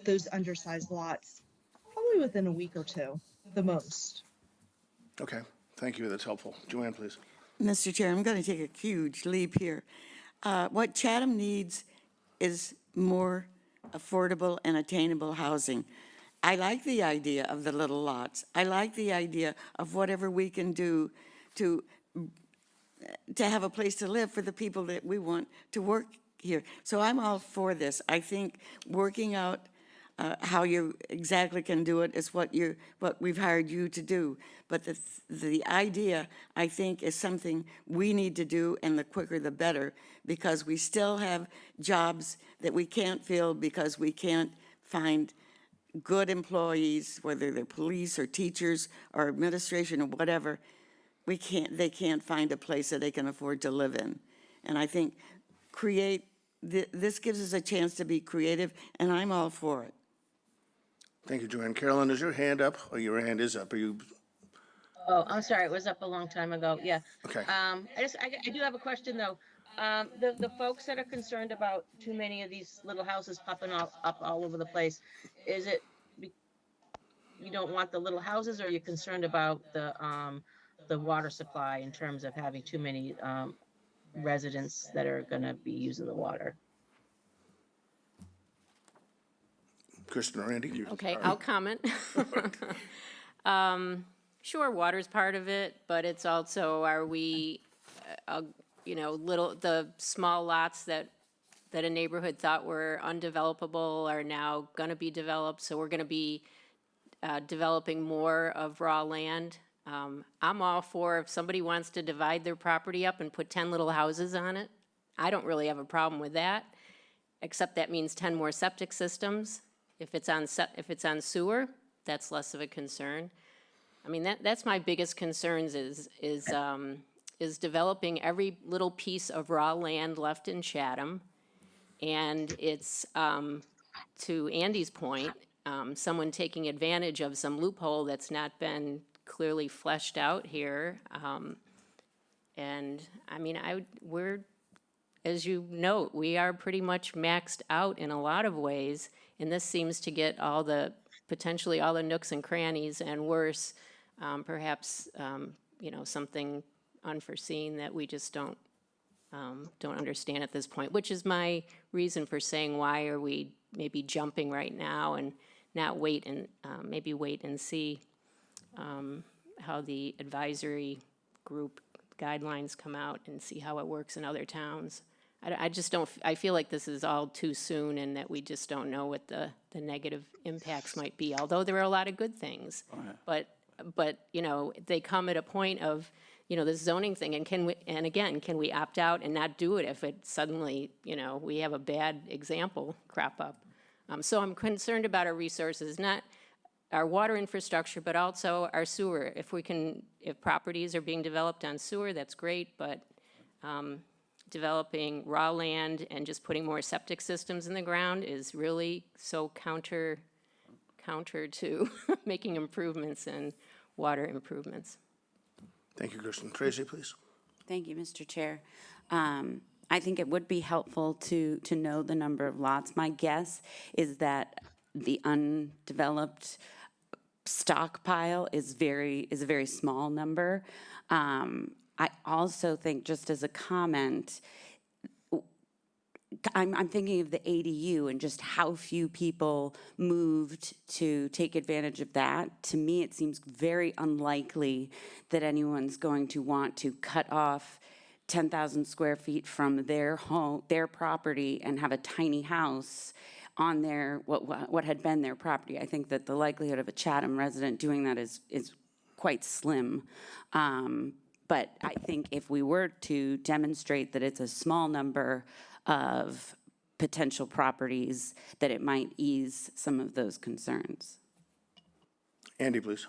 those undersized lots, probably within a week or two, the most. Okay, thank you, that's helpful. Joanne, please. Mr. Chair, I'm going to take a huge leap here. What Chatham needs is more affordable and attainable housing. I like the idea of the little lots. I like the idea of whatever we can do to have a place to live for the people that we want to work here. So I'm all for this. I think working out how you exactly can do it is what we've hired you to do. But the idea, I think, is something we need to do, and the quicker the better, because we still have jobs that we can't fill because we can't find good employees, whether they're police or teachers or administration or whatever. They can't find a place that they can afford to live in. And I think this gives us a chance to be creative, and I'm all for it. Thank you, Joanne. Carolyn, is your hand up? Oh, your hand is up. Are you? Oh, I'm sorry, it was up a long time ago, yeah. Okay. I do have a question, though. The folks that are concerned about too many of these little houses popping up all over the place, is it you don't want the little houses, or are you concerned about the water supply in terms of having too many residents that are gonna be using the water? Kristen or Andy? Okay, I'll comment. Sure, water's part of it, but it's also, are we, the small lots that a neighborhood thought were undevelopable are now gonna be developed, so we're gonna be developing more of raw land. I'm all for if somebody wants to divide their property up and put 10 little houses on it, I don't really have a problem with that, except that means 10 more septic systems. If it's on sewer, that's less of a concern. I mean, that's my biggest concerns is developing every little piece of raw land left in Chatham. And it's, to Andy's point, someone taking advantage of some loophole that's not been clearly fleshed out here. And I mean, as you note, we are pretty much maxed out in a lot of ways, and this seems to get potentially all the nooks and crannies and worse, perhaps, something unforeseen that we just don't understand at this point, which is my reason for saying, why are we maybe jumping right now and not maybe wait and see how the advisory group guidelines come out and see how it works in other towns. I just don't, I feel like this is all too soon and that we just don't know what the negative impacts might be, although there are a lot of good things. But, they come at a point of, this zoning thing, and can we opt out and not do it if it suddenly, we have a bad example crop up? So I'm concerned about our resources, not our water infrastructure, but also our sewer. If properties are being developed on sewer, that's great, but developing raw land and just putting more septic systems in the ground is really so counter to making improvements and water improvements. Thank you, Kristen. Tracy, please. Thank you, Mr. Chair. I think it would be helpful to know the number of lots. My guess is that the undeveloped stockpile is a very small number. I also think, just as a comment, I'm thinking of the ADU and just how few people moved to take advantage of that. To me, it seems very unlikely that anyone's going to want to cut off 10,000 square feet from their home, their property, and have a tiny house on their, what had been their property. I think that the likelihood of a Chatham resident doing that is quite slim. But I think if we were to demonstrate that it's a small number of potential properties, that it might ease some of those concerns. Andy, please.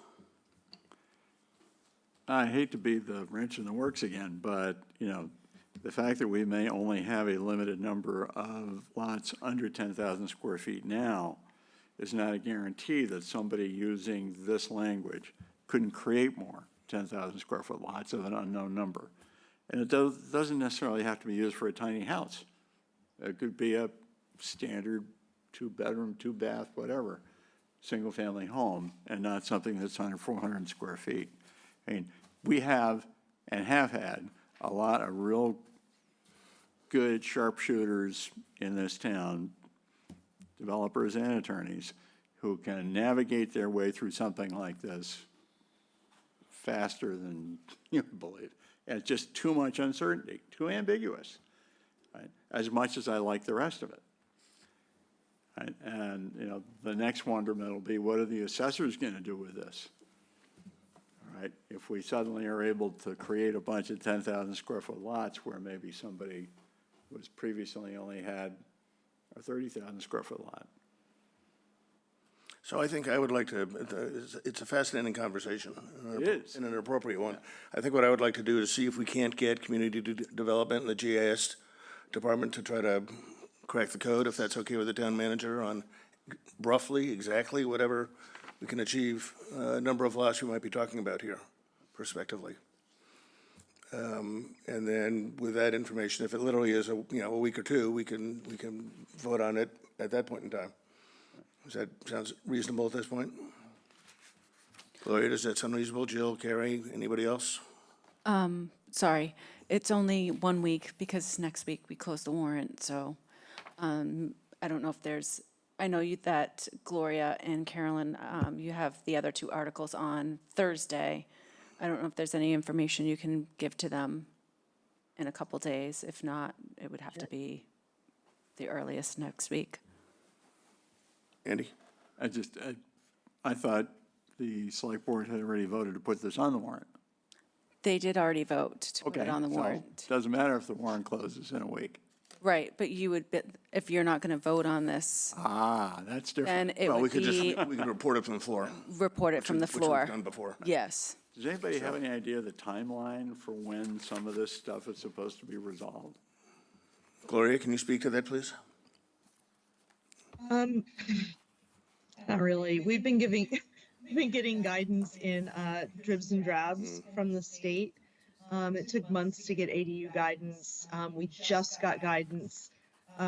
I hate to be the wrench in the works again, but, the fact that we may only have a limited number of lots under 10,000 square feet now is not a guarantee that somebody using this language couldn't create more 10,000 square foot lots of an unknown number. And it doesn't necessarily have to be used for a tiny house. It could be a standard 2-bedroom, 2-bath, whatever, single-family home, and not something that's under 400 square feet. I mean, we have and have had a lot of real good sharpshooters in this town, developers and attorneys, who can navigate their way through something like this faster than you believe. And it's just too much uncertainty, too ambiguous, right? As much as I like the rest of it. Right? And, the next wonderment will be, what are the assessors going to do with this? All right? If we suddenly are able to create a bunch of 10,000 square foot lots where maybe somebody was previously only had a 30,000 square foot lot. So I think I would like to, it's a fascinating conversation. It is. And an appropriate one. I think what I would like to do is see if we can't get community development and the GIS department to try to crack the code, if that's okay with the town manager, on roughly, exactly, whatever we can achieve, number of lots we might be talking about here, prospectively. And then with that information, if it literally is a week or two, we can vote on it at that point in time. Does that sound reasonable at this point? Gloria, does that sound reasonable? Jill, Carrie, anybody else? Sorry, it's only 1 week because next week we close the warrant, so I don't know if there's, I know that Gloria and Carolyn, you have the other 2 articles on Thursday. I don't know if there's any information you can give to them in a couple days. If not, it would have to be the earliest next week. Andy? I thought the select board had already voted to put this on the warrant. They did already vote to put it on the so warrant. Doesn't matter if the warrant closes in a week. Right, but you would, if you're not going to vote on this, That's different. then it Well, we would could be, we could report it from the floor. report it from the Which floor. we've done before. Yes. Does anybody have any idea of the timeline for when some of this stuff is supposed to be resolved? Gloria, can you speak to that, please? Not really. We've been getting guidance in dribs and drabs from the state. It took months to get ADU guidance. We just got guidance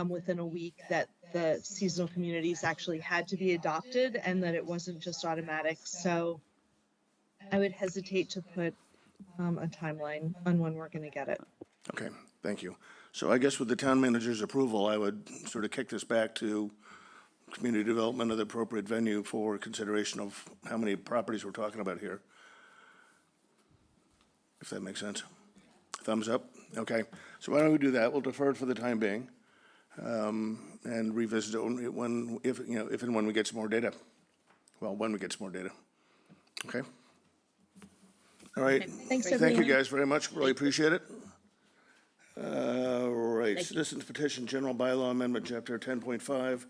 within a week that the seasonal communities actually had to be adopted and that it wasn't just automatic. So I would hesitate to put a timeline on when we're going to get it. Okay, thank you. So I guess with the town manager's approval, I would sort of kick this back to community development of the appropriate venue for consideration of how many properties we're talking about here. If that makes sense. Thumbs up? Okay. So why don't we do that? We'll defer it for the time being, and revisit it when, if and when we get some more data. Well, when we get some more data. Okay? All right. Thanks, Thank you everyone. guys very much. Really appreciate it. All right. Citizens petition, general bylaw amendment, chapter 10.5,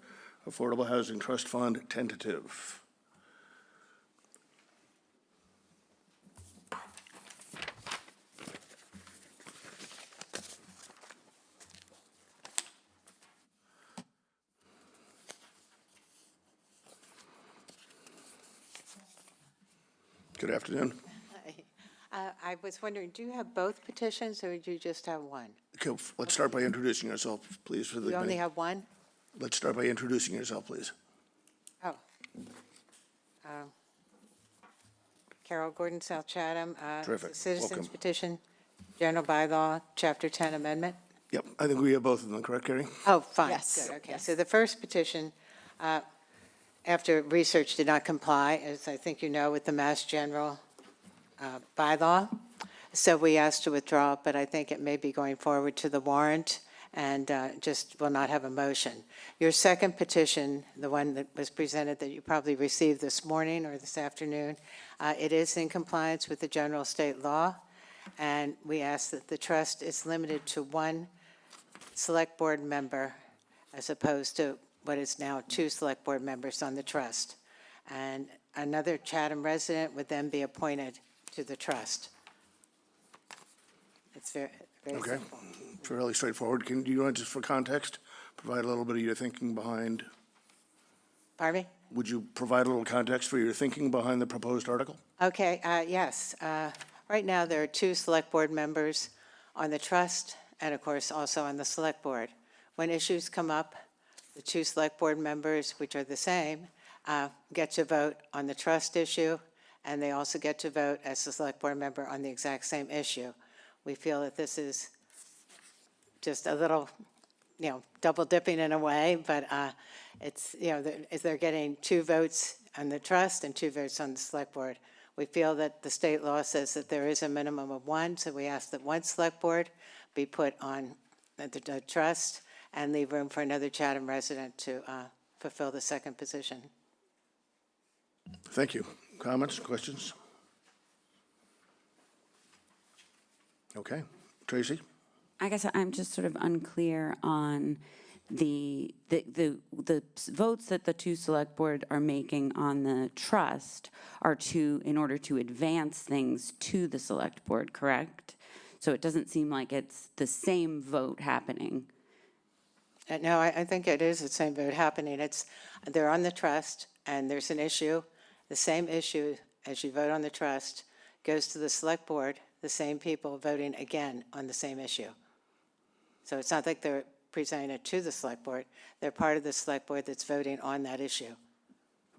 Affordable Housing Trust Fund, tentative. Good afternoon. I was wondering, do you have both petitions, or do you just have one? Okay, let's start by introducing yourself, please, for the You only committee. have one? Let's start by introducing yourself, please. Oh. Carol Gordon, South Chatham. Terrific. Citizens Welcome. petition, general bylaw, chapter 10 amendment. Yep, I think we have both of them, correct, Carrie? Oh, fine, Yes, good, okay. yes. So the first petition, after research did not comply, as I think you know, with the Mass General bylaw. So we asked to withdraw, but I think it may be going forward to the warrant and just will not have a motion. Your second petition, the one that was presented that you probably received this morning or this afternoon, it is in compliance with the general state law. And we ask that the trust is limited to one select board member as opposed to what is now 2 select board members on the trust. And another Chatham resident would then be appointed to the trust. It's very, very Okay, simple. fairly straightforward. Do you want, just for context, provide a little bit of your thinking behind, Pardon me? would you provide a little context for your thinking behind the proposed article? Okay, yes. Right now, there are 2 select board members on the trust and, of course, also on the select board. When issues come up, the 2 select board members, which are the same, get to vote on the trust issue, and they also get to vote as a select board member on the exact same issue. We feel that this is just a little, double dipping in a way, but it's, they're getting 2 votes on the trust and 2 votes on the select board. We feel that the state law says that there is a minimum of 1, so we ask that 1 select board be put on the trust and leave room for another Chatham resident to fulfill the second position. Thank you. Comments, questions? Okay, Tracy? I guess I'm just sort of unclear on the votes that the 2 select board are making on the trust are in order to advance things to the select board, correct? So it doesn't seem like it's the same vote happening. No, I think it is the same vote happening. They're on the trust, and there's an issue. The same issue, as you vote on the trust, goes to the select board, the same people voting again on the same issue. So it's not like they're presenting it to the select board. They're part of the select board that's voting on that issue.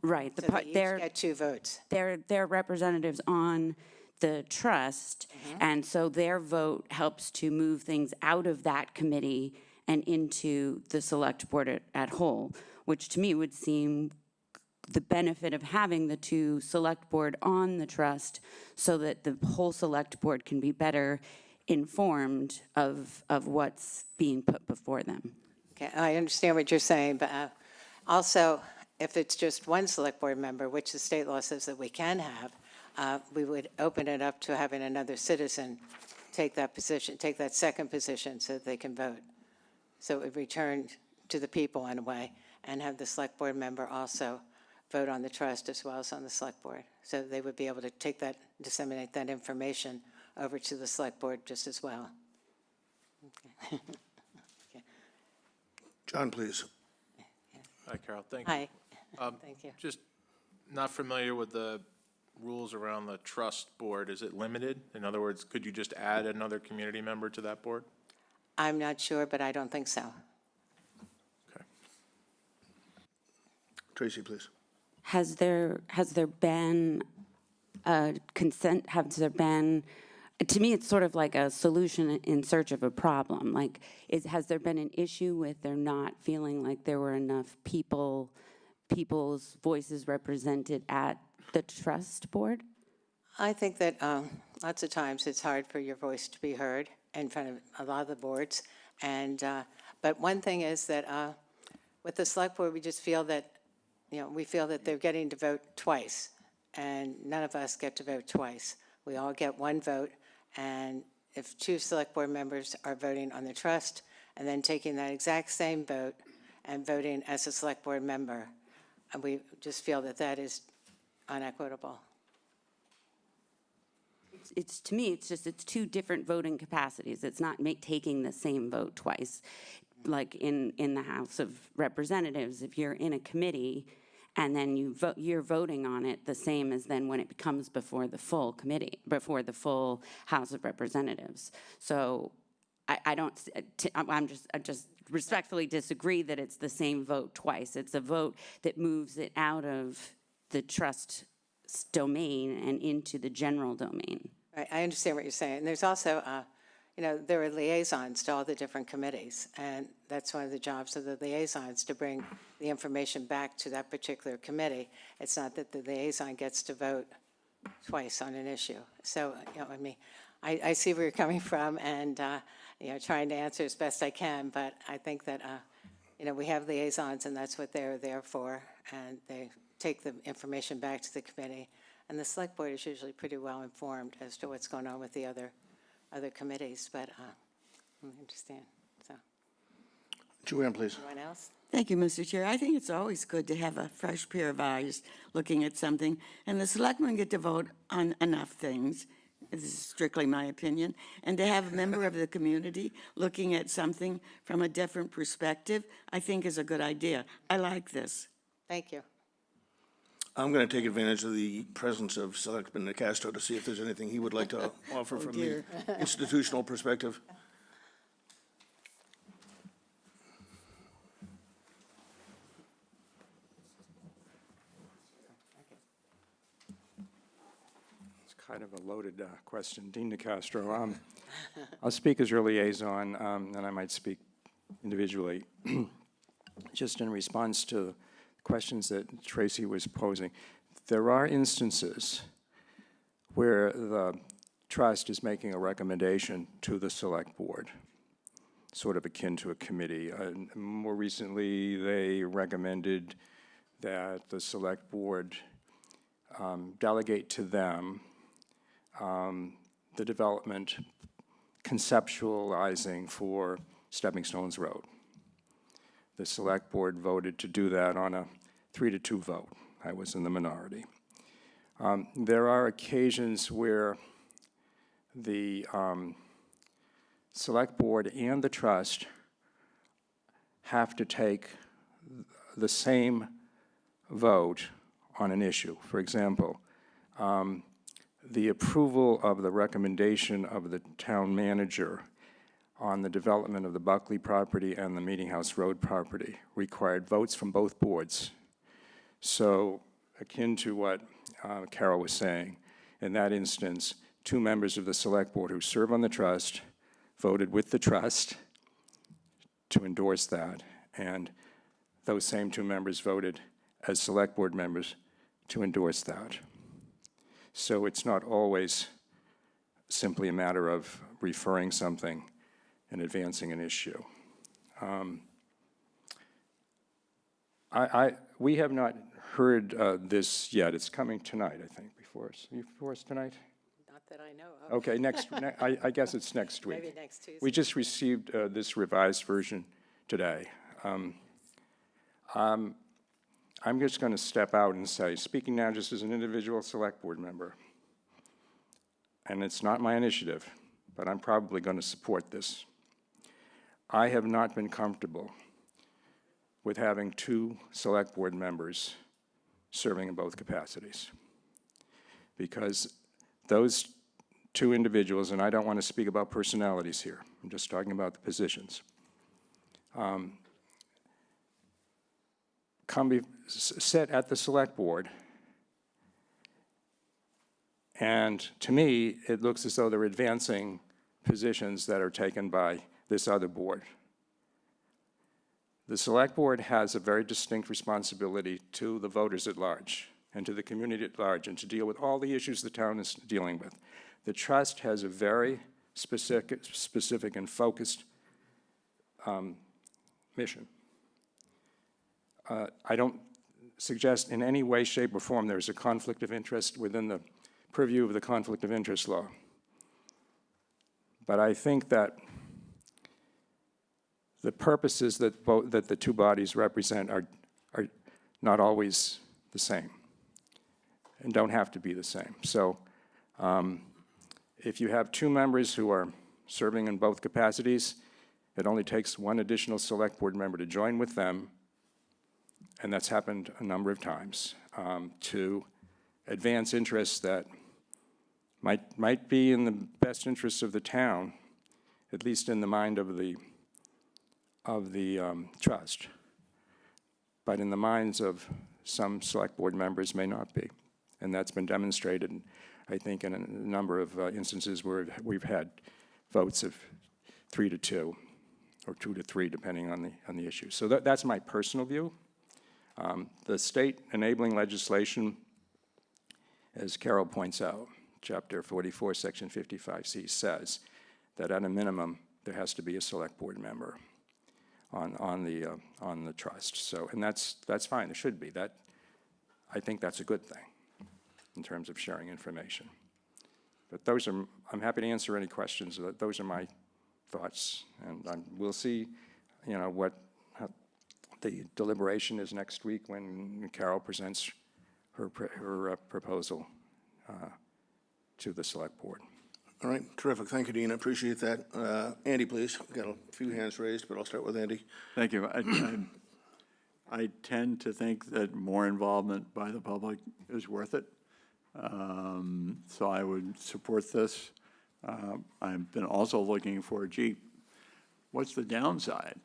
Right. So they each get 2 votes. They're representatives on the trust, and so their vote helps to move things out of that committee and into the select board at whole, which to me would seem the benefit of having the 2 select board on the trust so that the whole select board can be better informed of what's being put before them. Okay, I understand what you're saying, but also, if it's just 1 select board member, which the state law says that we can have, we would open it up to having another citizen take that position, take that second position so that they can vote. So it would return to the people in a way and have the select board member also vote on the trust as well as on the select board. So they would be able to take that, disseminate that information over to the select board just as well. John, please. Hi, Carol, thank you. Hi. Thank you. Just not familiar with the rules around the trust board. Is it limited? In other words, could you just add another community member to that board? I'm not sure, but I don't think so. Okay. Tracy, please. Has there been consent, has there been, to me, it's sort of like a solution in search of a problem. Like, has there been an issue with there not feeling like there were enough people's voices represented at the trust board? I think that lots of times it's hard for your voice to be heard in front of a lot of the boards. And, but one thing is that with the select board, we just feel that, we feel that they're getting to vote twice. And none of us get to vote twice. We all get one vote. And if two select board members are voting on the trust and then taking that exact same vote and voting as a select board member, and we just feel that that is unequitable. It's to me, it's two different voting capacities. It's not taking the same vote twice. Like in the House of Representatives, if you're in a committee and then you're voting on it the same as then when it comes before the full committee, before the full House of Representatives. So I just respectfully disagree that it's the same vote twice. It's a vote that moves it out of the trust domain and into the general domain. Right, I understand what you're saying. And there's also, there are liaisons to all the different committees, and that's one of the jobs of the liaisons, to bring the information back to that particular committee. It's not that the liaison gets to vote twice on an issue. So, I see where you're coming from, and, trying to answer as best I can, but I think that, we have liaisons, and that's what they're there for, and they take the information back to the committee. And the select board is usually pretty well informed as to what's going on with the other committees, but I understand, so. Joanne, please. Anyone else? Thank you, Mr. Chair. I think it's always good to have a fresh pair of eyes looking at something, and the selectmen get to vote on enough things. This is strictly my opinion, and to have a member of the community looking at something from a different perspective, I think is a good idea. I like this. Thank you. I'm going to take advantage of the presence of Selectman Castro to see if there's anything he would like to offer from the institutional perspective. It's kind of a loaded question. Dean DeCastro. I'll speak as your liaison, and I might speak individually. Just in response to questions that Tracy was posing, there are instances where the trust is making a recommendation to the select board, sort of akin to a committee. More recently, they recommended that the select board delegate to them the development conceptualizing for Stepping Stones Road. The select board voted to do that on a 3-2 vote. I was in the minority. There are occasions where the select board and the trust have to take the same vote on an issue. For example, the approval of the recommendation of the town manager on the development of the Buckley property and the Meeting House Road property required votes from both boards. So, akin to what Carol was saying, in that instance, 2 members of the select board who serve on the trust voted with the trust to endorse that, and those same 2 members voted as select board members to endorse that. So it's not always simply a matter of referring something and advancing an issue. We have not heard this yet. It's coming tonight, I think, before us. Are you before us tonight? Not that I know of. Okay, I guess it's next week. Maybe next Tuesday. We just received this revised version today. I'm just going to step out and say, speaking now just as an individual select board member, and it's not my initiative, but I'm probably going to support this. I have not been comfortable with having 2 select board members serving in both capacities. Because those two individuals, and I don't want to speak about personalities here, I'm just talking about the positions, sit at the select board, and to me, it looks as though they're advancing positions that are taken by this other board. The select board has a very distinct responsibility to the voters at large and to the community at large, and to deal with all the issues the town is dealing with. The trust has a very specific and focused mission. I don't suggest in any way, shape, or form there's a conflict of interest within the purview of the conflict of interest law. But I think that the purposes that the two bodies represent are not always the same and don't have to be the same. So if you have two members who are serving in both capacities, it only takes one additional select board member to join with them, and that's happened a number of times, to advance interests that might be in the best interests of the town, at least in the mind of the trust, but in the minds of some select board members may not be. And that's been demonstrated, I think, in a number of instances where we've had votes of 3-2 or 2-3, depending on the issue. So that's my personal view. The state enabling legislation, as Carol points out, Chapter 44, Section 55C says that at a minimum there has to be a select board member on the trust. So, and that's fine. There should be. I think that's a good thing in terms of sharing information. But I'm happy to answer any questions. Those are my thoughts, and we'll see, what the deliberation is next week when Carol presents her proposal to the select board. All right, terrific. Thank you, Dean. I appreciate that. Andy, please. Got a few hands raised, but I'll start with Andy. Thank you. I tend to think that more involvement by the public is worth it. So I would support this. I've been also looking for, what's the downside?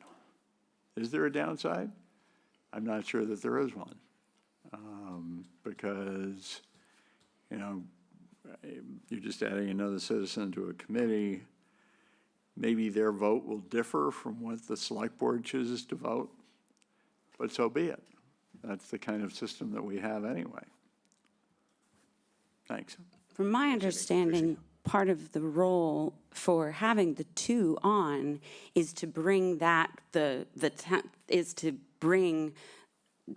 Is there a downside? I'm not sure that there is one. Because, you're just adding another citizen to a committee. Maybe their vote will differ from what the select board chooses to vote, but so be it. That's the kind of system that we have anyway. Thanks. From my understanding, part of the role for having the two on is to bring is to bring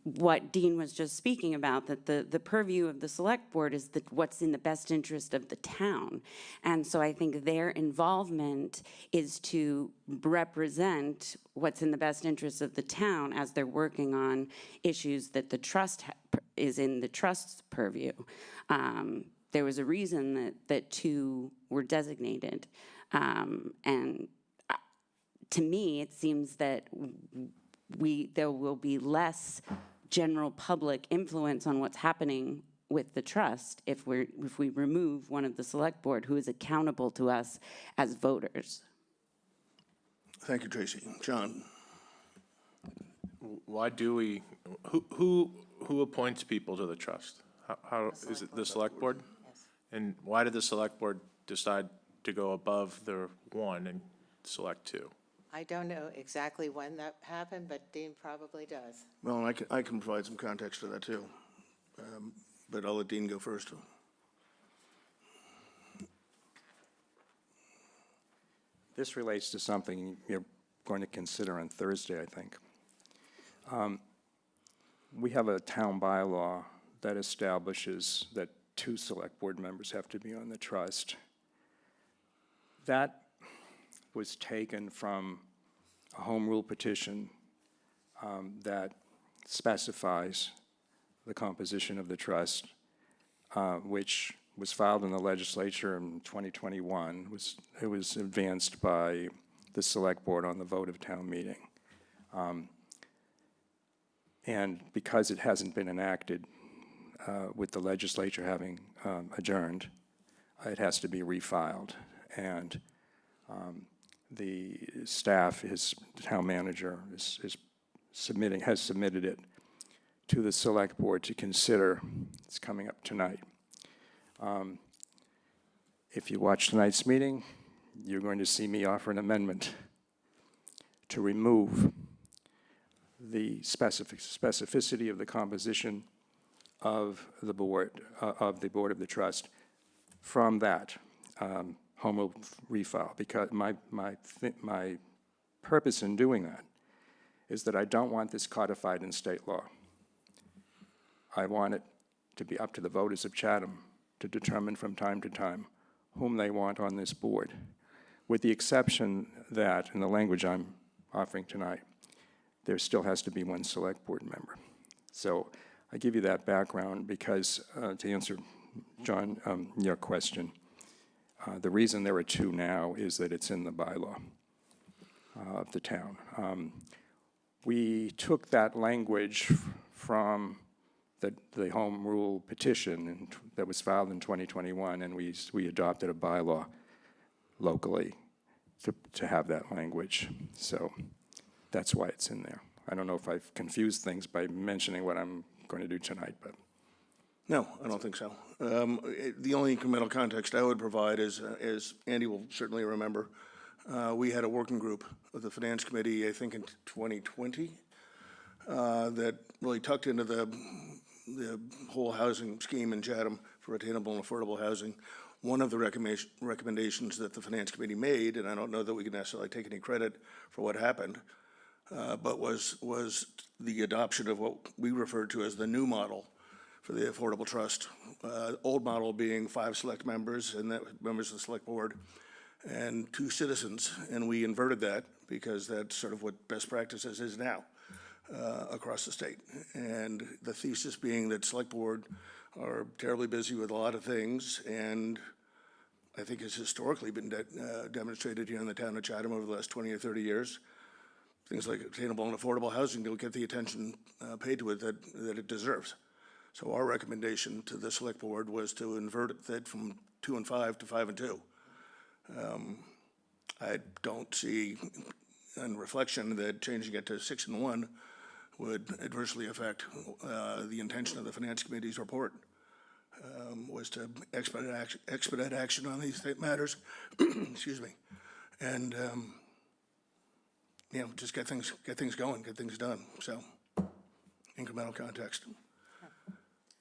what Dean was just speaking about, that the purview of the select board is what's in the best interest of the town. And so I think their involvement is to represent what's in the best interest of the town as they're working on issues that the trust is in the trust's purview. There was a reason that two were designated. And to me, it seems that there will be less general public influence on what's happening with the trust if we remove one of the select board who is accountable to us as voters. Thank you, Tracy. John? Why do we, who appoints people to the trust? How is it the select board? Yes. And why did the select board decide to go above the one and select two? I don't know exactly when that happened, but Dean probably does. Well, I can provide some context to that, too. But I'll let Dean go first. This relates to something you're going to consider on Thursday, I think. We have a town bylaw that establishes that 2 select board members have to be on the trust. That was taken from a home rule petition that specifies the composition of the trust, which was filed in the legislature in 2021. It was advanced by the select board on the vote of town meeting. And because it hasn't been enacted, with the legislature having adjourned, it has to be refiled. And the staff, the town manager, has submitted it to the select board to consider. It's coming up tonight. If you watch tonight's meeting, you're going to see me offer an amendment to remove the specificity of the composition of the board of the trust from that home rule refile, because my purpose in doing that is that I don't want this codified in state law. I want it to be up to the voters of Chatham to determine from time to time whom they want on this board, with the exception that, in the language I'm offering tonight, there still has to be one select board member. So I give you that background because, to answer, John, your question, the reason there are two now is that it's in the bylaw of the town. We took that language from the home rule petition that was filed in 2021, and we adopted a bylaw locally to have that language. So that's why it's in there. I don't know if I've confused things by mentioning what I'm going to do tonight, but. No, I don't think so. The only incremental context I would provide is, as Andy will certainly remember, we had a working group of the Finance Committee, I think in 2020, that really tucked into the whole housing scheme in Chatham for attainable and affordable housing. One of the recommendations that the Finance Committee made, and I don't know that we can necessarily take any credit for what happened, but was the adoption of what we referred to as the new model for the Affordable Trust. Old model being 5 select members and members of the select board and 2 citizens, and we inverted that because that's sort of what best practices is now across the state. And the thesis being that select board are terribly busy with a lot of things, and I think has historically been demonstrated here in the town of Chatham over the last 20 or 30 years. Things like attainable and affordable housing don't get the attention paid to it that it deserves. So our recommendation to the select board was to invert it from 2 and 5 to 5 and 2. I don't see, on reflection, that changing it to 6 and 1 would adversely affect the intention of the Finance Committee's report, was to expedite action on these matters, excuse me, and just get things going, get things done. So, incremental context.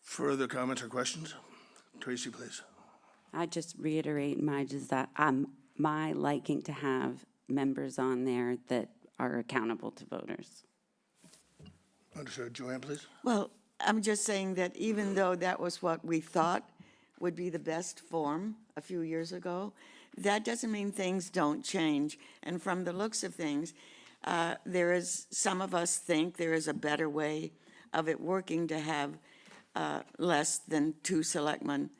Further comments or questions? Tracy, please. I just reiterate my liking to have members on there that are accountable to voters. Understood. Joanne, please. Well, I'm just saying that even though that was what we thought would be the best form a few years ago, that doesn't mean things don't change. And from the looks of things, some of us think there is a better way of it working to have less than 2 selectmen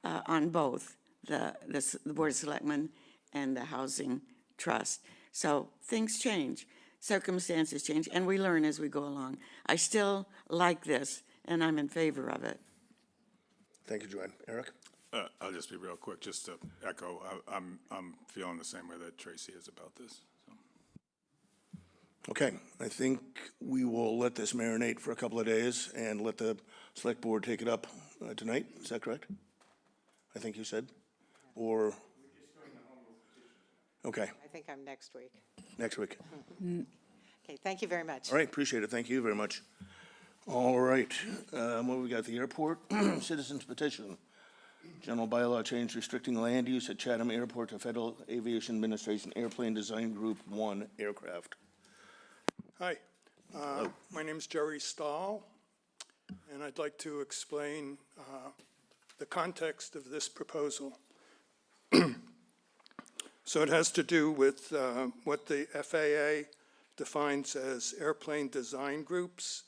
on both the Board of Selectmen and the Housing Trust. So things change, circumstances change, and we learn as we go along. I still like this, and I'm in favor of it. Thank you, Joanne. Eric? I'll just be real quick, just to echo, I'm feeling the same way that Tracy is about this. So. Okay, I think we will let this marinate for a couple of days and let the select board take it up tonight. Is that correct? I think you said? Or? Okay. I think I'm next week. Next week. Okay, thank you very much. All right, appreciate it. Thank you very much. All right, what we got? The airport citizens petition. General bylaw change restricting land use at Chatham Airport to Federal Aviation Administration Airplane Design Group 1 aircraft. Hi, my name is Jerry Stahl, and I'd like to explain the context of this proposal. So it has to do with what the FAA defines as airplane design groups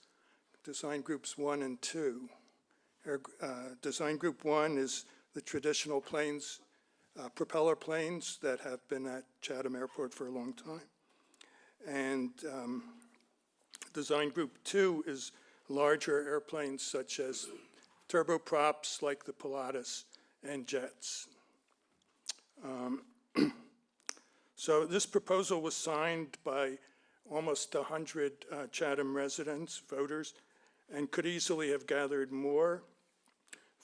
1 and 2. Design group 1 is the traditional planes, propeller planes that have been at Chatham Airport for a long time. And design group 2 is larger airplanes such as turboprops like the Pilatus and jets. So this proposal was signed by almost 100 Chatham residents, voters, and could easily have gathered more.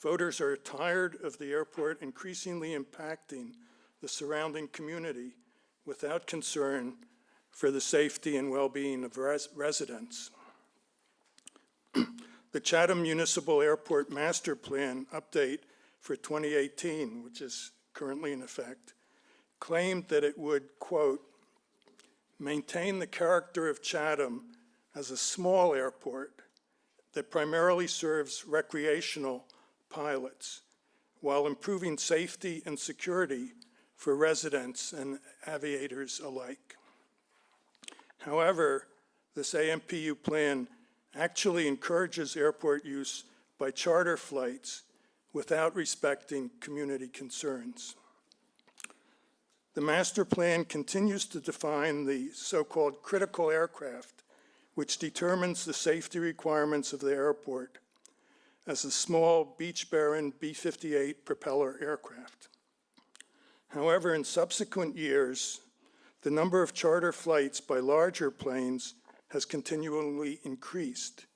Voters are tired of the airport increasingly impacting the surrounding community without concern for the safety and well-being of residents. The Chatham Municipal Airport Master Plan update for 2018, which is currently in effect, claimed that it would, quote, maintain the character of Chatham as a small airport that primarily serves recreational pilots while improving safety and security for residents and aviators alike. However, this AMPU plan actually encourages airport use by charter flights without respecting community concerns. The master plan continues to define the so-called critical aircraft, which determines the safety requirements of the airport, as a small Beech-Baron B-58 propeller aircraft. However, in subsequent years, the number of charter flights by larger planes has continually increased.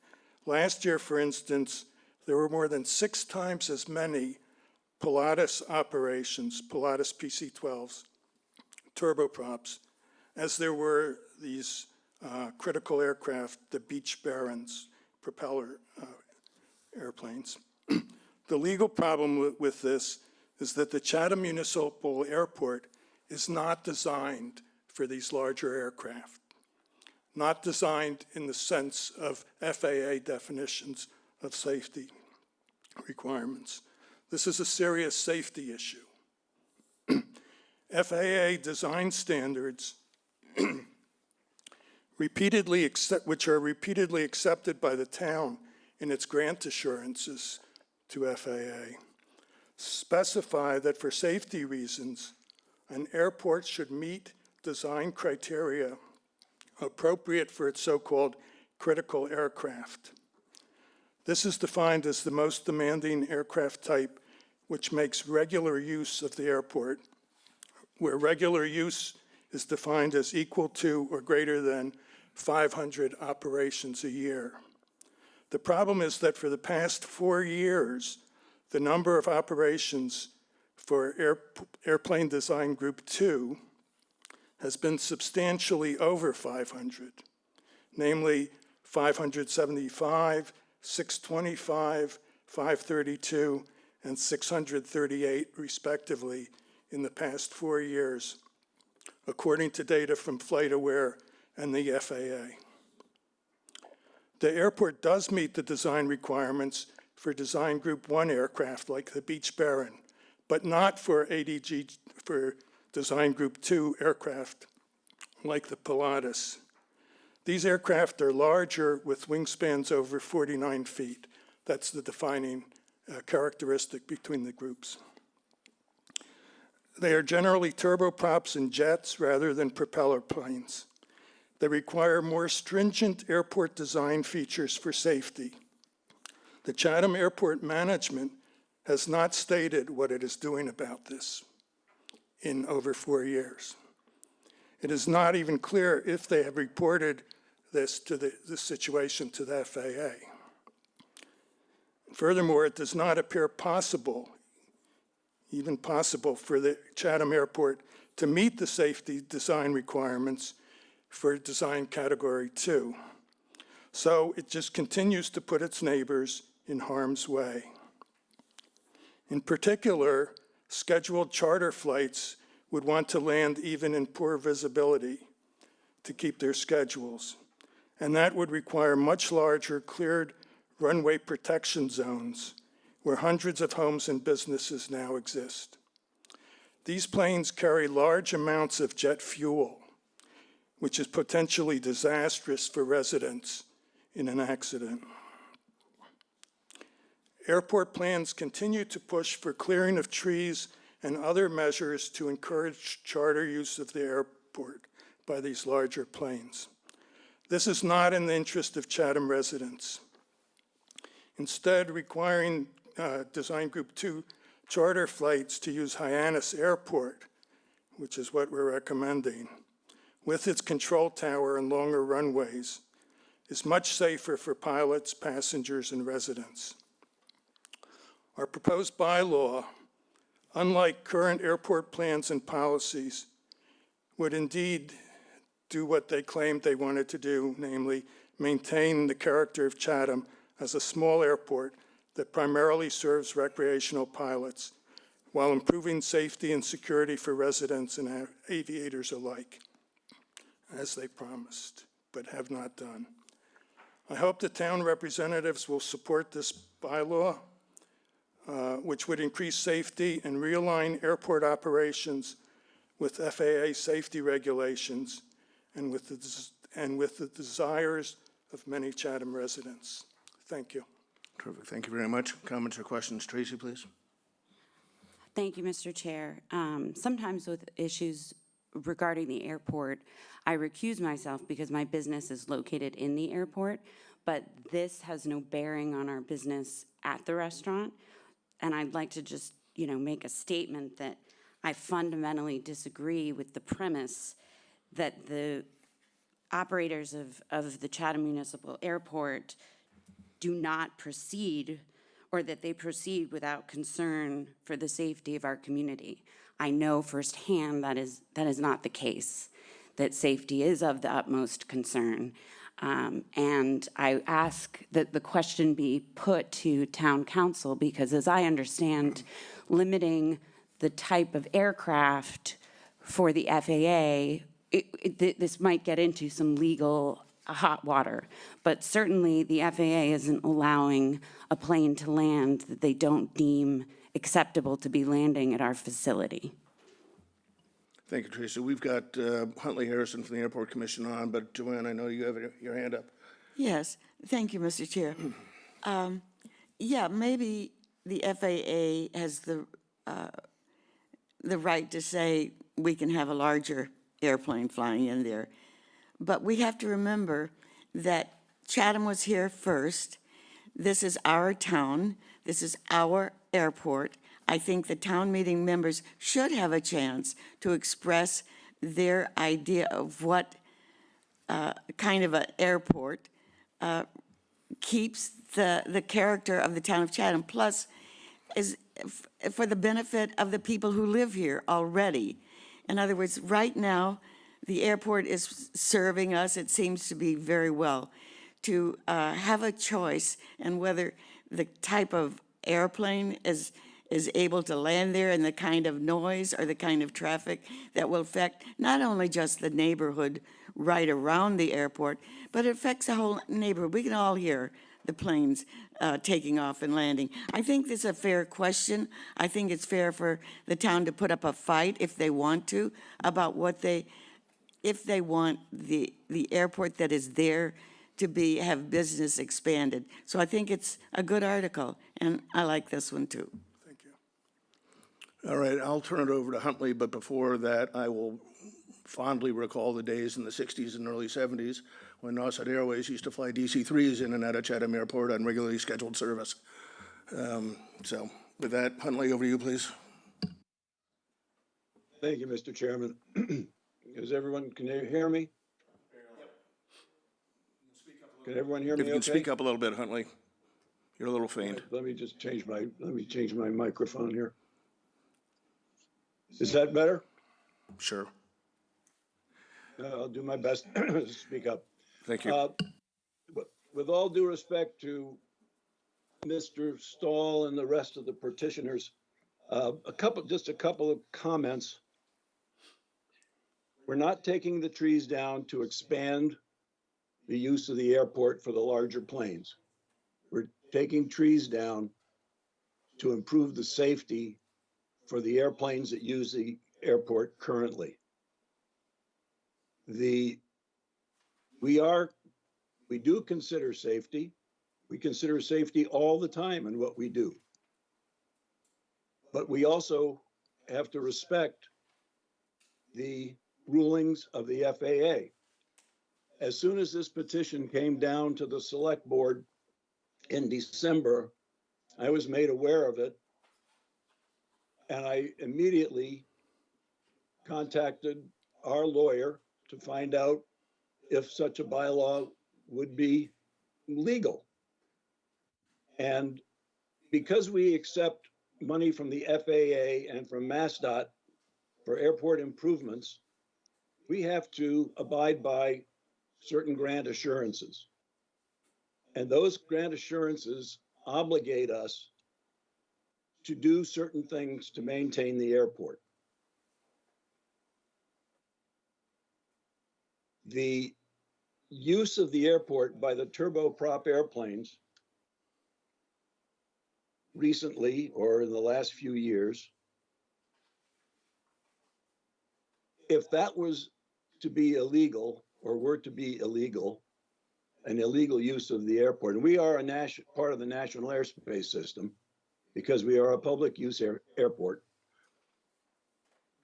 Last year, for instance, there were more than 6 times as many Pilatus operations, Pilatus PC-12s, turboprops, as there were these critical aircraft, the Beech-Barons, propeller airplanes. The legal problem with this is that the Chatham Municipal Airport is not designed for these larger aircraft, not designed in the sense of FAA definitions of safety requirements. This is a serious safety issue. FAA design standards which are repeatedly accepted by the town in its grant assurances to FAA, specify that for safety reasons, an airport should meet design criteria appropriate for its so-called critical aircraft. This is defined as the most demanding aircraft type which makes regular use of the airport, where regular use is defined as equal to or greater than 500 operations a year. The problem is that for the past 4 years, the number of operations for Airplane Design Group 2 has been substantially over 500, namely 575, 625, 532, and 638 respectively in the past 4 years, according to data from FlightAware and the FAA. The airport does meet the design requirements for Design Group 1 aircraft like the Beech-Baron, but not for Design Group 2 aircraft like the Pilatus. These aircraft are larger with wingspans over 49 feet. That's the defining characteristic between the groups. They are generally turboprops and jets rather than propeller planes. They require more stringent airport design features for safety. The Chatham Airport Management has not stated what it is doing about this in over 4 years. It is not even clear if they have reported this situation to the FAA. Furthermore, it does not appear possible, even possible, for the Chatham Airport to meet the safety design requirements for Design Category 2. So it just continues to put its neighbors in harm's way. In particular, scheduled charter flights would want to land even in poor visibility to keep their schedules, and that would require much larger cleared runway protection zones where hundreds of homes and businesses now exist. These planes carry large amounts of jet fuel, which is potentially disastrous for residents in an accident. Airport plans continue to push for clearing of trees and other measures to encourage charter use of the airport by these larger planes. This is not in the interest of Chatham residents. instead requiring Design Group 2 charter flights to use Hyannis Airport, which is what we're recommending, with its control tower and longer runways, is much safer for pilots, passengers, and residents. Our proposed bylaw, unlike current airport plans and policies, would indeed do what they claimed they wanted to do, namely maintain the character of Chatham as a small airport that primarily serves recreational pilots while improving safety and security for residents and aviators alike, as they promised, but have not done. I hope the town representatives will support this bylaw, which would increase safety and realign airport operations with FAA safety regulations and with the desires of many Chatham residents. Thank you. Terrific. Thank you very much. Comments or questions? Tracy, please. Thank you, Mr. Chair. Sometimes with issues regarding the airport, I recuse myself because my business is located in the airport, but this has no bearing on our business at the restaurant. And I'd like to just, make a statement that I fundamentally disagree with the premise that the operators of the Chatham Municipal Airport do not proceed, or that they proceed without concern for the safety of our community. I know firsthand that is not the case, that safety is of the utmost concern. And I ask that the question be put to town council, because as I understand, limiting the type of aircraft for the FAA, this might get into some legal hot water, but certainly the FAA isn't allowing a plane to land that they don't deem acceptable to be landing at our facility. Thank you, Tracy. We've got Huntley Harrison from the Airport Commission on, but Joanne, I know you have your hand up. Yes, thank you, Mr. Chair. Yeah, maybe the FAA has the right to say we can have a larger airplane flying in there. But we have to remember that Chatham was here first. This is our town. This is our airport. I think the town meeting members should have a chance to express their idea of what kind of an airport keeps the character of the town of Chatham, plus is for the benefit of the people who live here already. In other words, right now, the airport is serving us, it seems to be very well, to have a choice in whether the type of airplane is able to land there and the kind of noise or the kind of traffic that will affect not only just the neighborhood right around the airport, but it affects the whole neighborhood. We can all hear the planes taking off and landing. I think this is a fair question. I think it's fair for the town to put up a fight if they want to about if they want the airport that is there to have business expanded. So I think it's a good article, and I like this one too. Thank you. All right, I'll turn it over to Huntley, but before that, I will fondly recall the days in the 60s and early 70s when Nauset Airways used to fly DC-3s in and out of Chatham Airport on regularly scheduled service. So with that, Huntley, over to you, please. Thank you, Mr. Chairman. Can you hear me? Can everyone hear me If you can okay? speak up a little bit, Huntley. You're a little faint. Let me just change my microphone here. Is that better? Sure. I'll do my best to speak up. Thank you. With all due respect to Mr. Stahl and the rest of the petitioners, just a couple of comments. We're not taking the trees down to expand the use of the airport for the larger planes. We're taking trees down to improve the safety for the airplanes that use the airport currently. We do consider safety. We consider safety all the time in what we do. But we also have to respect the rulings of the FAA. As soon as this petition came down to the select board in December, I was made aware of it. And I immediately contacted our lawyer to find out if such a bylaw would be legal. And because we accept money from the FAA and from MassDOT for airport improvements, we have to abide by certain grant assurances. And those grant assurances obligate us to do certain things to maintain the airport. The use of the airport by the turboprop airplanes recently, or in the last few years, if that was to be illegal or were to be illegal, an illegal use of the airport, and we are a part of the national airspace system because we are a public use airport,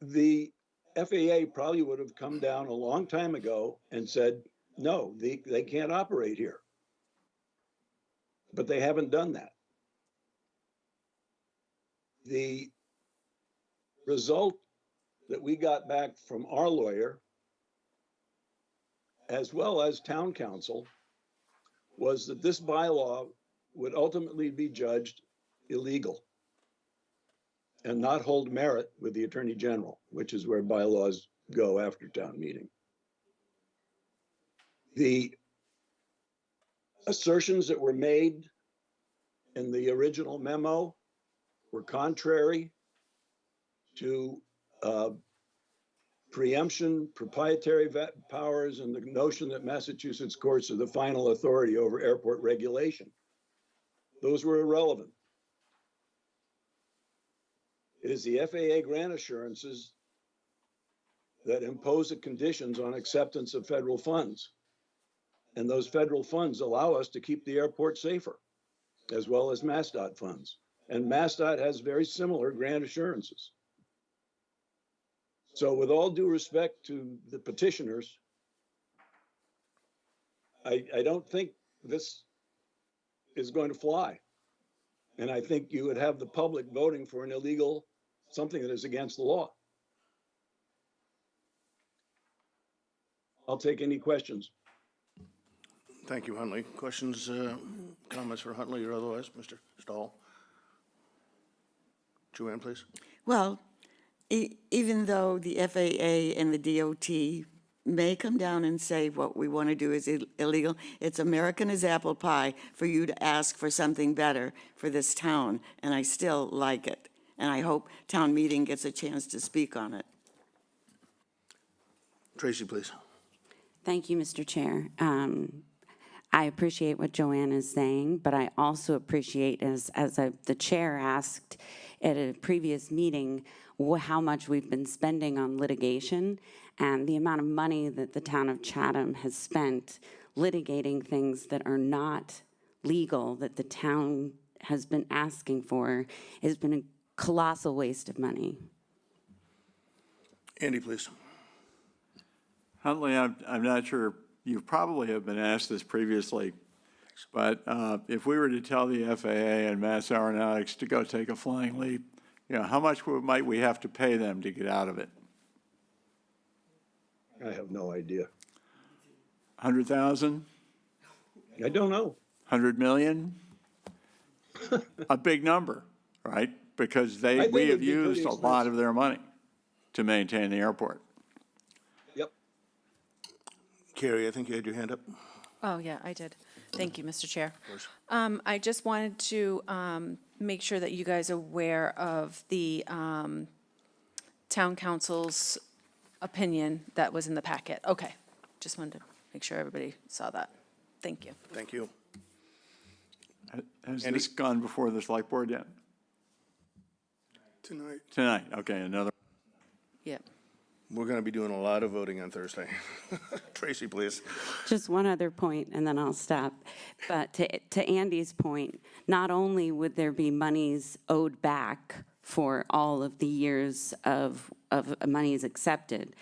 the FAA probably would have come down a long time ago and said, no, they can't operate here. But they haven't done that. The result that we got back from our lawyer, as well as town council, was that this bylaw would ultimately be judged illegal and not hold merit with the Attorney General, which is where bylaws go after town meeting. The assertions that were made in the original memo were contrary to preemption, proprietary powers, and the notion that Massachusetts courts are the final authority over airport regulation. Those were irrelevant. It is the FAA grant assurances that impose the conditions on acceptance of federal funds. And those federal funds allow us to keep the airport safer, as well as MassDOT funds. And MassDOT has very similar grant assurances. So with all due respect to the petitioners, I don't think this is going to fly. And I think you would have the public voting for an illegal, something that is against the law. I'll take any questions. Thank you, Huntley. Questions, comments for Huntley or otherwise? Mr. Stahl? Joanne, please. Well, even though the FAA and the DOT may come down and say what we want to do is illegal, it's American as apple pie for you to ask for something better for this town, and I still like it. And I hope town meeting gets a chance to speak on it. Tracy, please. Thank you, Mr. Chair. I appreciate what Joanne is saying, but I also appreciate, the chair asked at a previous meeting, how much we've been spending on litigation and the amount of money that the town of Chatham has spent litigating things that are not legal, that the town has been asking for, has been a colossal waste of money. Andy, please. Huntley, I'm not sure, you probably have been asked this previously, but if we were to tell the FAA and Mass Aeronautics to go take a flying leap, how much might we have to pay them to get out of it? I have no idea. 100,000? I don't know. 100 million? A big number, right? Because we it'd have be pretty used a lot expensive. of their money to maintain the airport. Yep. Carrie, I think you had your hand up. Oh, yeah, I did. Thank you, Mr. Chair. I just wanted to make sure that you guys are aware of the town council's opinion that was in the packet. Okay, just wanted to make sure everybody saw that. Thank you. Thank you. Has Andy? this gone before the select board yet? Tonight. Tonight, okay, another. Yep. We're going to be doing a lot of voting on Thursday. Tracy, please. Just one other point, and then I'll stop. But to Andy's point, not only would there be monies owed back for all of the years of monies accepted,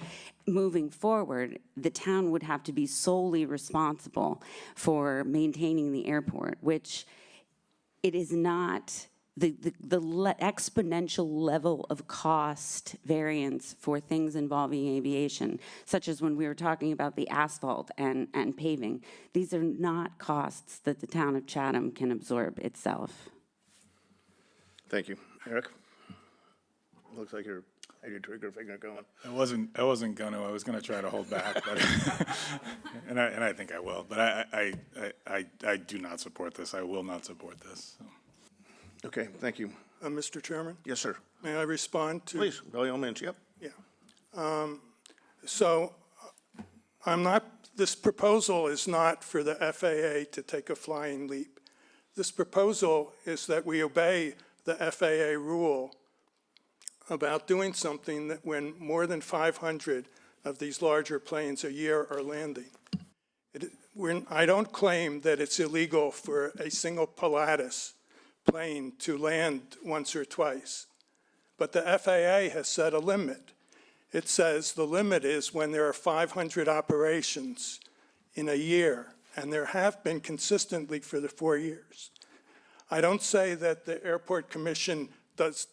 moving forward, the town would have to be solely responsible for maintaining the airport, which it is not exponential level of cost variance for things involving aviation, such as when we were talking about the asphalt and paving. These are not costs that the town of Chatham can absorb itself. Thank you. Eric? Looks like you're, I your trigger finger going. I wasn't gonna, I was gonna try to hold back, but, and I think I will, but I do not support this. I will not support this. So. Okay, thank you. Mr. Chairman, Yes, sir. may I respond to? Please, by all means, yep. Yeah. So this proposal is not for the FAA to take a flying leap. This proposal is that we obey the FAA rule about doing something that when more than 500 of these larger planes a year are landing. I don't claim that it's illegal for a single Pilatus plane to land once or twice, but the FAA has set a limit. It says the limit is when there are 500 operations in a year, and there have been consistently for the 4 years. I don't say that the Airport Commission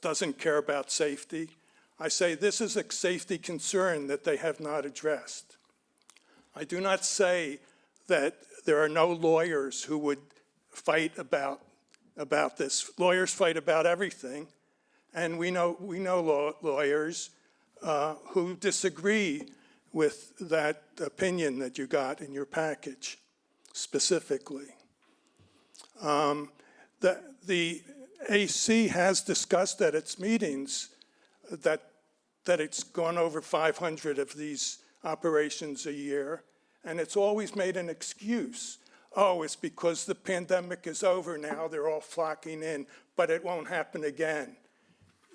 doesn't care about safety. I say this is a safety concern that they have not addressed. I do not say that there are no lawyers who would fight about this. Lawyers fight about everything, and we know lawyers who disagree with that opinion that you got in your package specifically. The AC has discussed at its meetings that it's gone over 500 of these operations a year, and it's always made an excuse. Oh, it's because the pandemic is over now, they're all flocking in, but it won't happen again.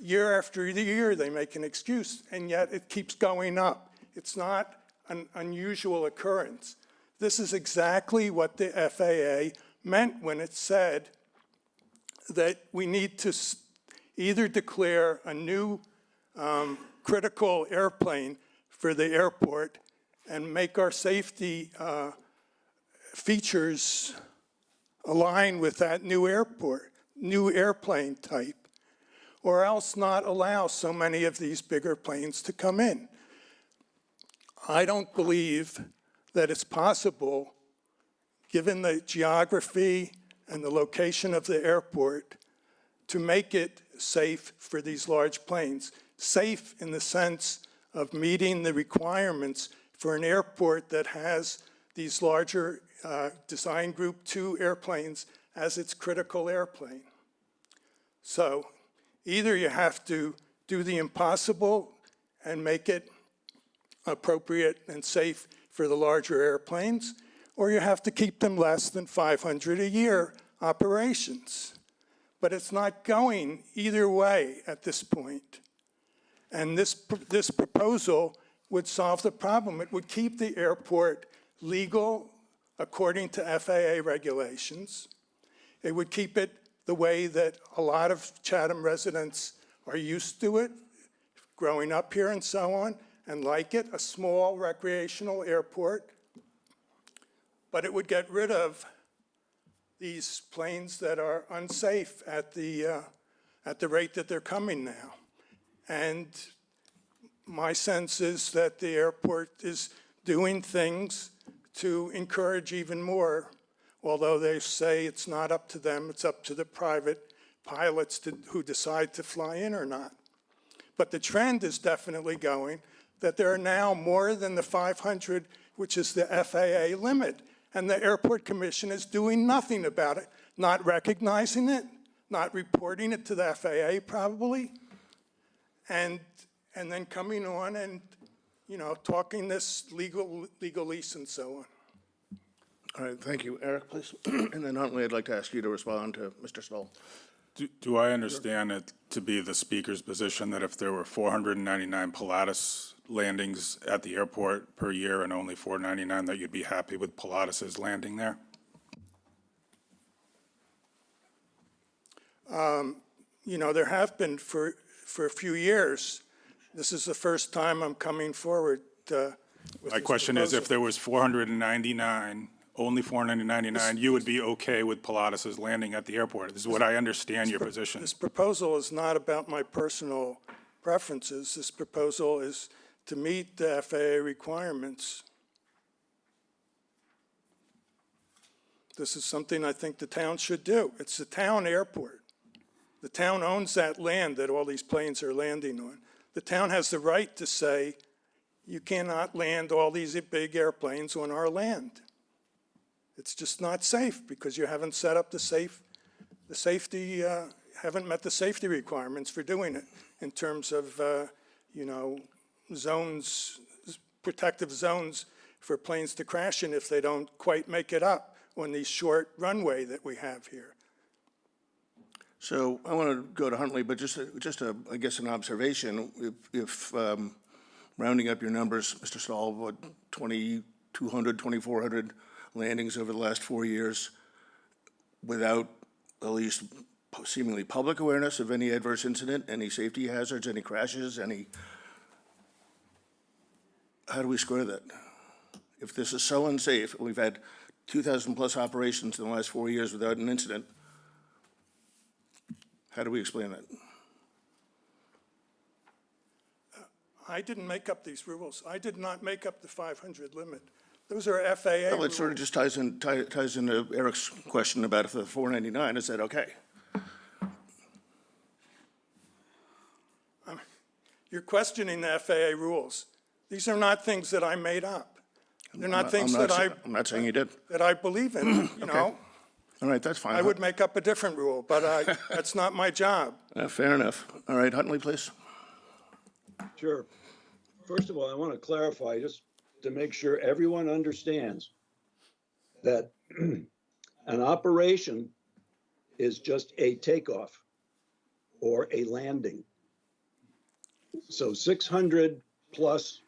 Year after year, they make an excuse, and yet it keeps going up. It's not an unusual occurrence. This is exactly what the FAA meant when it said that we need to either declare a new critical airplane for the airport and make our safety features align with that new airplane type, or else not allow so many of these bigger planes to come in. I don't believe that it's possible, given the geography and the location of the airport, to make it safe for these large planes. Safe in the sense of meeting the requirements for an airport that has these larger Design Group 2 airplanes as its critical airplane. So either you have to do the impossible and make it appropriate and safe for the larger airplanes, or you have to keep them less than 500 a year operations. But it's not going either way at this point. And this proposal would solve the problem. It would keep the airport legal according to FAA regulations. It would keep it the way that a lot of Chatham residents are used to it, growing up here and so on, and like it, a small recreational airport. But it would get rid of these planes that are unsafe at the rate that they're coming now. And my sense is that the airport is doing things to encourage even more, although they say it's not up to them, it's up to the private pilots who decide to fly in or not. But the trend is definitely going that there are now more than the 500, which is the FAA limit. And the Airport Commission is doing nothing about it, not recognizing it, not reporting it to the FAA probably, and then coming on and, talking this legalese and so on. All right, thank you. Eric, please. And then Huntley, I'd like to ask you to respond to Mr. Stoll. Do I understand it to be the speaker's position that if there were 499 Pilatus landings at the airport per year and only 499, that you'd be happy with Pilatus's landing there? There have been for a few years. This is the first time I'm coming forward with My this question is, if proposal. there was 499 only $499, you would be okay with Pilatus's landing at the airport. This is what I understand your position. This proposal is not about my personal preferences. This proposal is to meet the FAA requirements. This is something I think the town should do. It's the town airport. The town owns that land that all these planes are landing on. The town has the right to say, you cannot land all these big airplanes on our land. It's just not safe because you haven't set up the safety, haven't met the safety requirements for doing it in terms of, zones, protective zones for planes to crash in if they don't quite make it up on the short runway that we have here. So I want to go to Huntley, but just I guess, an observation. If rounding up your numbers, Mr. Stahl, what, 2,200, 2,400 landings over the last 4 years without at least seemingly public awareness of any adverse incident, any safety hazards, any crashes, how do we square that? If this is so unsafe, we've had 2,000 plus operations in the last 4 years without an incident, how do we explain that? I didn't make up these rules. I did not make up the 500 limit. Those are FAA Well, rules. it sort of just ties into Eric's question about if the 499, is that okay? You're questioning the FAA rules. These are not things that I made up. They're not things that I'm not saying you did. that I believe in, you know. All right, that's fine. I would make up a different rule, but that's not my job. Fair enough. All right, Huntley, please. Sure. First of all, I want to clarify, just to make sure everyone understands, that an operation is just a takeoff or a landing. So 600 plus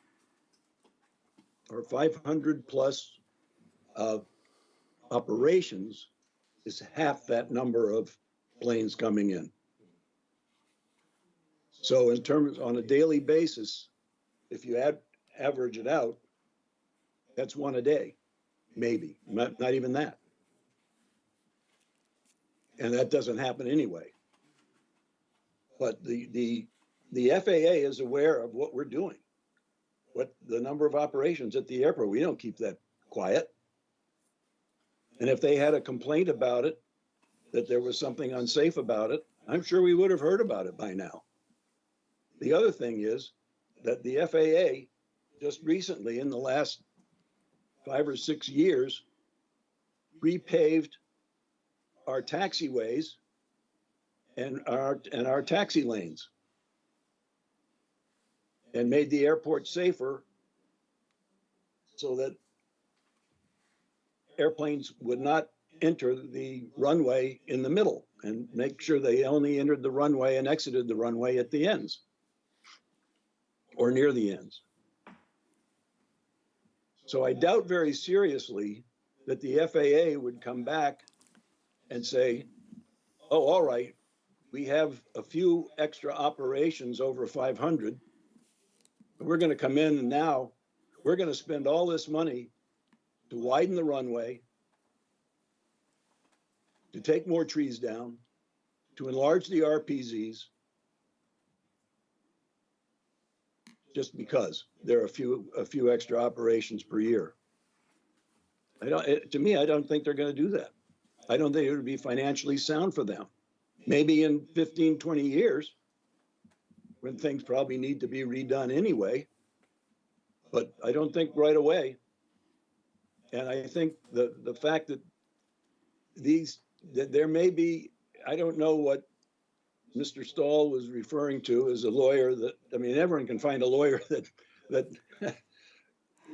or 500 plus operations is half that number of planes coming in. So in terms, on a daily basis, if you average it out, that's one a day, maybe, not even that. And that doesn't happen anyway. But the FAA is aware of what we're doing, what the number of operations at the airport. We don't keep that quiet. And if they had a complaint about it, that there was something unsafe about it, I'm sure we would have heard about it by now. The other thing is that the FAA just recently, in the last 5 or 6 years, repaved our taxiways and our taxi lanes and made the airport safer so that airplanes would not enter the runway in the middle, and make sure they only entered the runway and exited the runway at the ends or near the ends. So I doubt very seriously that the FAA would come back and say, oh, all right, we have a few extra operations over 500. We're going to come in and now we're going to spend all this money to widen the runway, to take more trees down, to enlarge the RPZs, just because there are a few extra operations per year. To me, I don't think they're going to do that. I don't think it would be financially sound for them. Maybe in 15, 20 years, when things probably need to be redone anyway, but I don't think right away. And I think the fact that that there may be, I don't know what Mr. Stahl was referring to as a lawyer that, I mean, everyone can find a lawyer that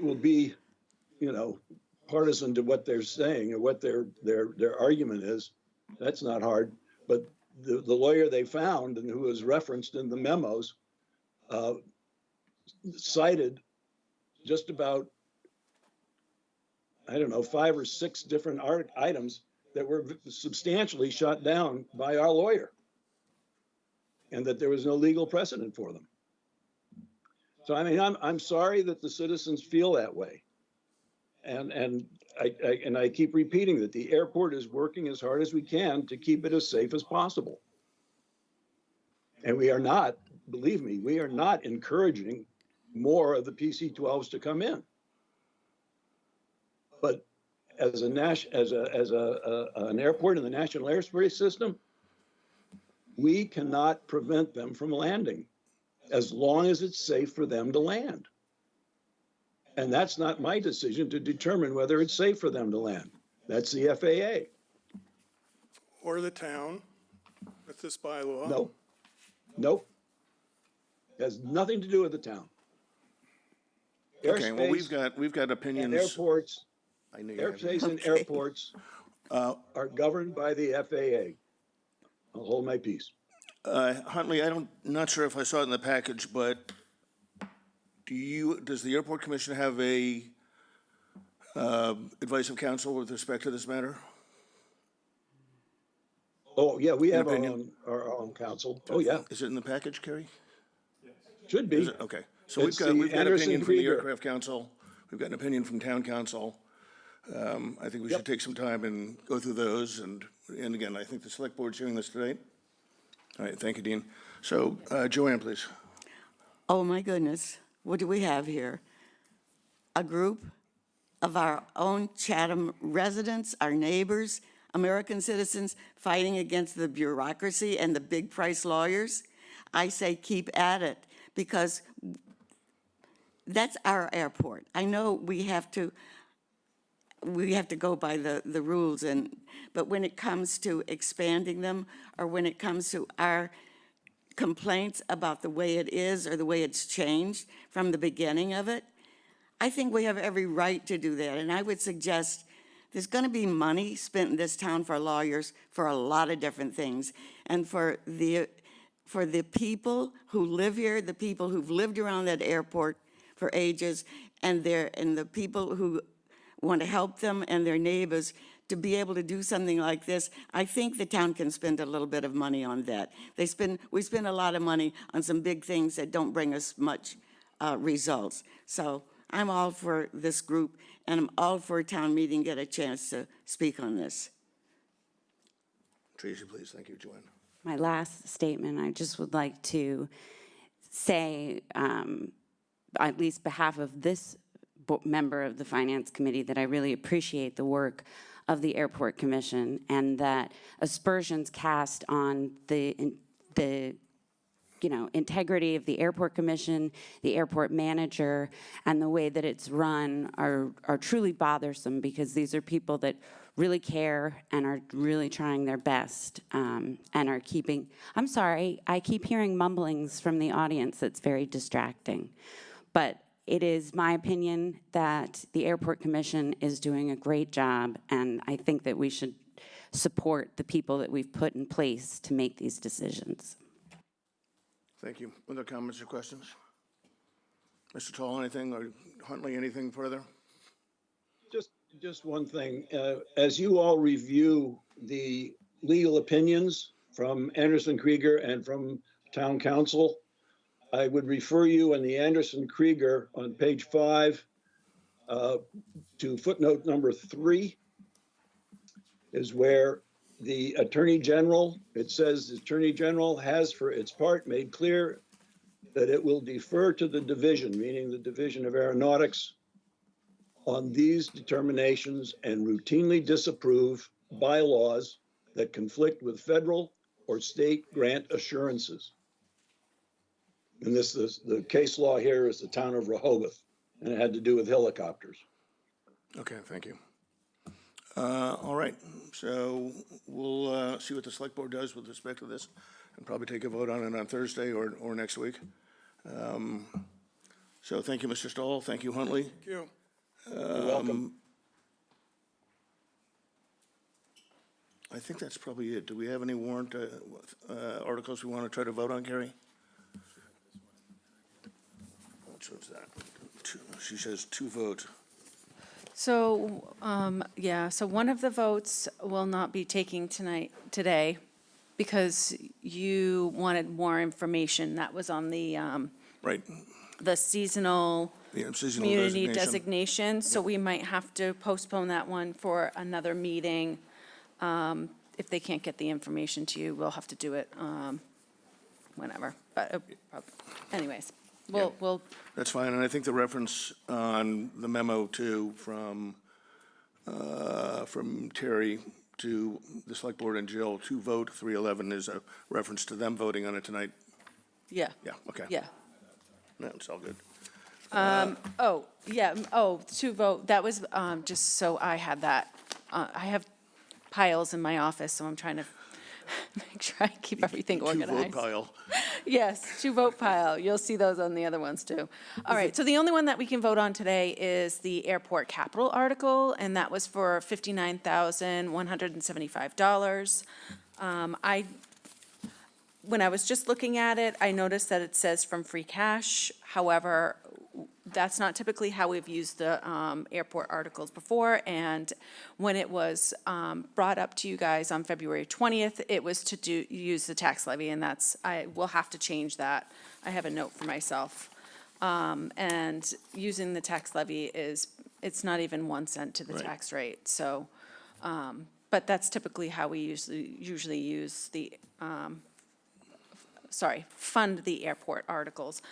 will be, partisan to what they're saying or what their argument is. That's not hard. But the lawyer they found and who was referenced in the memos cited just about, 5 or 6 different items that were substantially shot down by our lawyer, and that there was no legal precedent for them. So, I mean, I'm sorry that the citizens feel that way. And and I keep repeating that the airport is working as hard as we can to keep it as safe as possible. And we are not, believe me, we are not encouraging more of the PC-12s to come in. But as an airport in the national airspace system, we cannot prevent them from landing as long as it's safe for them to land. And that's not my decision to determine whether it's safe for them to land. That's the FAA. Or the town with this bylaw? No, nope. Has nothing to do with the town. Okay, well, Airspace we've got and opinions. airports, I knew you had airspace and Okay. airports are governed by the FAA. I'll hold my peace. Huntley, not sure if I saw it in the package, but does the Airport Commission have a advice of counsel with respect to this matter? Oh, yeah, we have opinion? our own council. Oh, yeah, Is it in the package, Kerry? should be. Is it? Okay, so It's the we've got Anderson opinion from the Krieger. Aircraft Council, we've got an opinion from Town Council. I think we should take some time and go through those, and again, I think the Select Board's hearing this today. All right, thank you, Dean. So, Joanne, please. Oh, my goodness. What do we have here? A group of our own Chatham residents, our neighbors, American citizens fighting against the bureaucracy and the big price lawyers? I say keep at it, because that's our airport. I know we have to go by the rules, but when it comes to expanding them, or when it comes to our complaints about the way it is or the way it's changed from the beginning of it, I think we have every right to do that. And I would suggest there's going to be money spent in this town for lawyers for a lot of different things. And for the people who live here, the people who've lived around that airport for ages, and the people who want to help them and their neighbors to be able to do something like this, I think the town can spend a little bit of money on that. We spend a lot of money on some big things that don't bring us much results. So I'm all for this group, and I'm all for a town meeting get a chance to speak on this. Tracy, please. Thank you, Joanne. My last statement, I just would like to say, at least behalf of this member of the Finance Committee, that I really appreciate the work of the Airport Commission, and that aspersions cast on the integrity of the Airport Commission, the airport manager, and the way that it's run are truly bothersome, because these are people that really care and are really trying their best, and are keeping, I'm sorry, I keep hearing mumblings from the audience that's very distracting. But it is my opinion that the Airport Commission is doing a great job, and I think that we should support the people that we've put in place to make these decisions. Thank you. Other comments or questions? Mr. Tall, anything, or Huntley, anything further? Just one thing. As you all review the legal opinions from Anderson Krieger and from Town Council, I would refer you in the Anderson Krieger on page 5 to footnote number 3, is where the Attorney General, it says the Attorney General has for its part made clear that it will defer to the division, meaning the Division of Aeronautics, on these determinations and routinely disapprove bylaws that conflict with federal or state grant assurances. And the case law here is the town of Rehoboth, and it had to do with helicopters. Okay, thank you. All right, so we'll see what the Select Board does with respect to this, and probably take a vote on it on Thursday or next week. So thank you, Mr. Stahl. Thank you, Huntley. Thank you. You're welcome. I think that's probably it. Do we have any warrant articles we want to try to vote on, Gary? Which one's that? She says 2 votes. So, so one of the votes will not be taking today, because you wanted more information. That was on the Right, seasonal yeah, seasonal community designation. designation, so we might have to postpone that one for another meeting. If they can't get the information to you, we'll have to do it whenever, but anyways, we'll, That's fine, and I think the reference on the memo too from Terry to the select board and Jill to vote 311 is a reference to them voting on it tonight. yeah. Yeah, okay. Yeah. No, it's all good. To vote, that was, just so I had that. I have piles in my office, so I'm trying to make sure I keep everything organized. Two-vote pile. Yes, to vote pile. You'll see those on the other ones too. All right, so the only one that we can vote on today is the airport capital article, and that was for $59,175. When I was just looking at it, I noticed that it says from free cash. However, that's not typically how we've used the airport articles before. And when it was brought up to you guys on February 20th, it was to use the tax levy, and I will have to change that. I have a note for myself. And using the tax levy it's not even 1 cent to the Right. tax rate. So, but that's typically how we usually use fund the airport articles.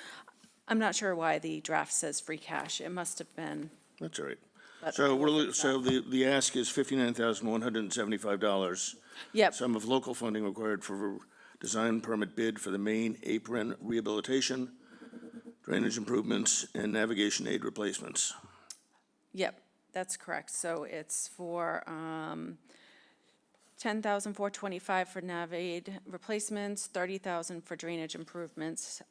I'm not sure why the draft says free cash. It must have been. That's all right. but So we'll fix that. the ask is $59,175. Yep. Sum of local funding required for design permit bid for the main apron rehabilitation, drainage improvements, and navigation aid replacements. Yep, that's correct. So it's for $10,425 for nav aid replacements, $30,000 for drainage improvements,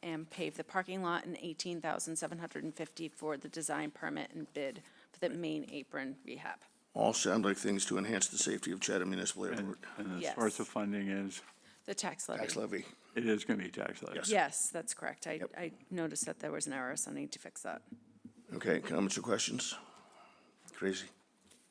and pave the parking lot, and $18,750 for the design permit and bid for the main apron rehab. All sound like things to enhance the safety of Chatham Municipal Airport. And the Yes. source of funding is, The tax levy. Tax levy. it is going to be tax levy. Yes. Yes, that's correct. Yep. I noticed that there was an error, so I need to fix that. Okay, comments or questions? Crazy.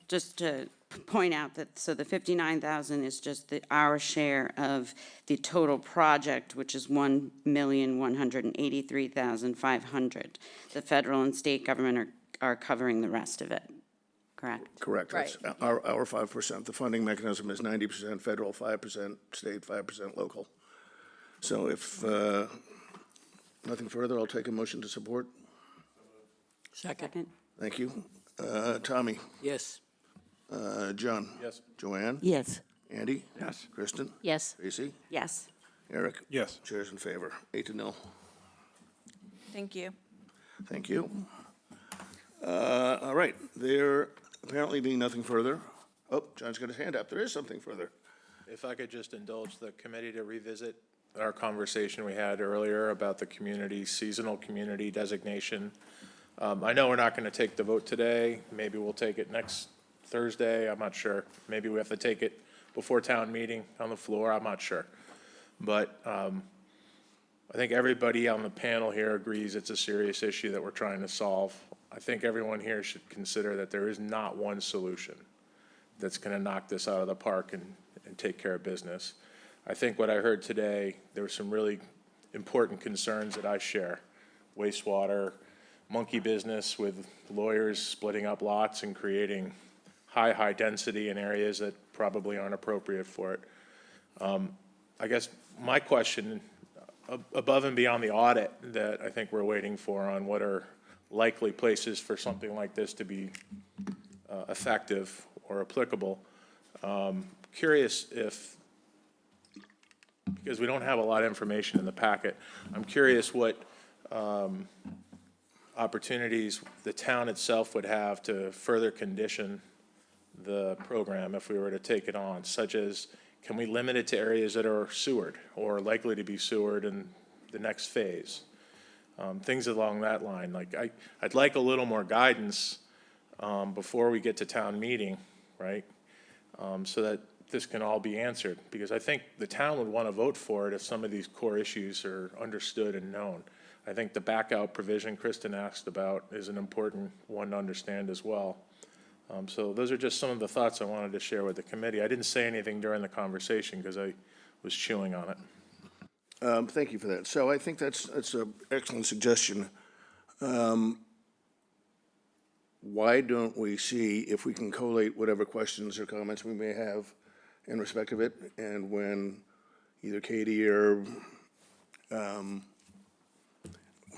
Just to point out that, so the 59,000 is just our share of the total project, which is 1,183,500. The federal and state government are covering the rest of it, correct? Correct. That's our 5%. The funding mechanism is 90% federal, 5% state, 5% local. So if nothing further, I'll take a motion to support. Second. Thank you. Tommy? Yes. John? Yes. Joanne? Yes. Andy? Yes. Kristen? Yes. Tracy? Yes. Eric? Yes. Chairs in favor, 8-0. Thank you. Thank you. All right, there apparently being nothing further. Oh, John's got his hand up. There is something further. If I could just indulge the committee to revisit our conversation we had earlier about the seasonal community designation. I know we're not going to take the vote today. Maybe we'll take it next Thursday. I'm not sure. Maybe we have to take it before town meeting on the floor. I'm not sure. But I think everybody on the panel here agrees it's a serious issue that we're trying to solve. I think everyone here should consider that there is not one solution that's going to knock this out of the park and take care of business. I think what I heard today, there were some really important concerns that I share. Wastewater, monkey business with lawyers splitting up lots and creating high density in areas that probably aren't appropriate for it. I guess my question, above and beyond the audit that I think we're waiting for on what are likely places for something like this to be effective or applicable, curious if, because we don't have a lot of information in the packet, I'm curious what opportunities the town itself would have to further condition the program if we were to take it on, such as, can we limit it to areas that are sewered or likely to be sewered in the next phase? Things along that line. Like I'd like a little more guidance before we get to town meeting, right? So that this can all be answered, because I think the town would want to vote for it if some of these core issues are understood and known. I think the back-out provision Kristen asked about is an important one to understand as well. So those are just some of the thoughts I wanted to share with the committee. I didn't say anything during the conversation because I was chewing on it. Thank you for that. So I think that's an excellent suggestion. Why don't we see if we can collate whatever questions or comments we may have in respect of it, and when either Katie or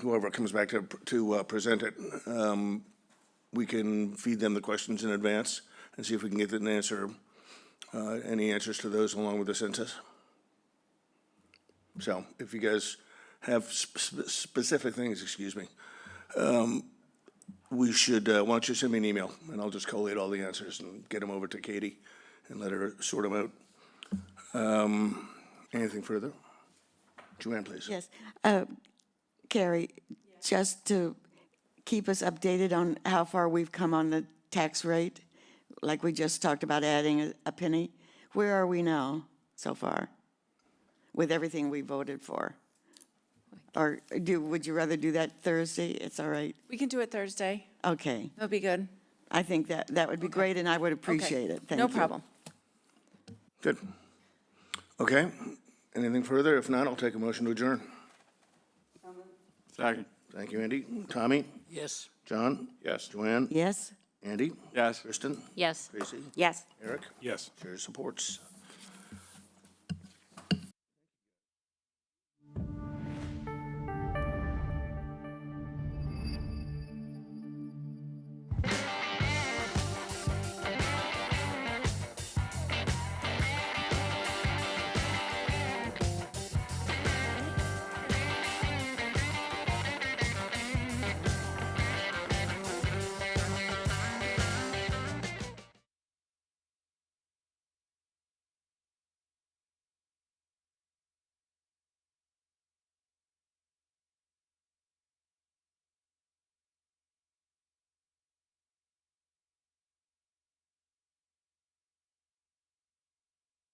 whoever comes back to present it, we can feed them the questions in advance and see if we can get an answer, any answers to those along with the census. So if you guys have specific things, we should, why don't you send me an email, and I'll just collate all the answers and get them over to Katie and let her sort them out. Anything further? Joanne, please. Yes. Carrie, just to keep us updated on how far we've come on the tax rate, like we just talked about adding a penny, where are we now so far with everything we voted for? Or would you rather do that Thursday? It's all right. We can do it Thursday. Okay. That'll be good. I think that would be great, and I would appreciate it. Thank you. No problem. Good. Okay. Anything further? If not, I'll take a motion to adjourn. Second. Thank you, Andy. Tommy? Yes. John? Yes. Joanne? Yes? Andy? Yes. Kristen? Yes. Tracy? Yes. Eric? Yes. Chair supports.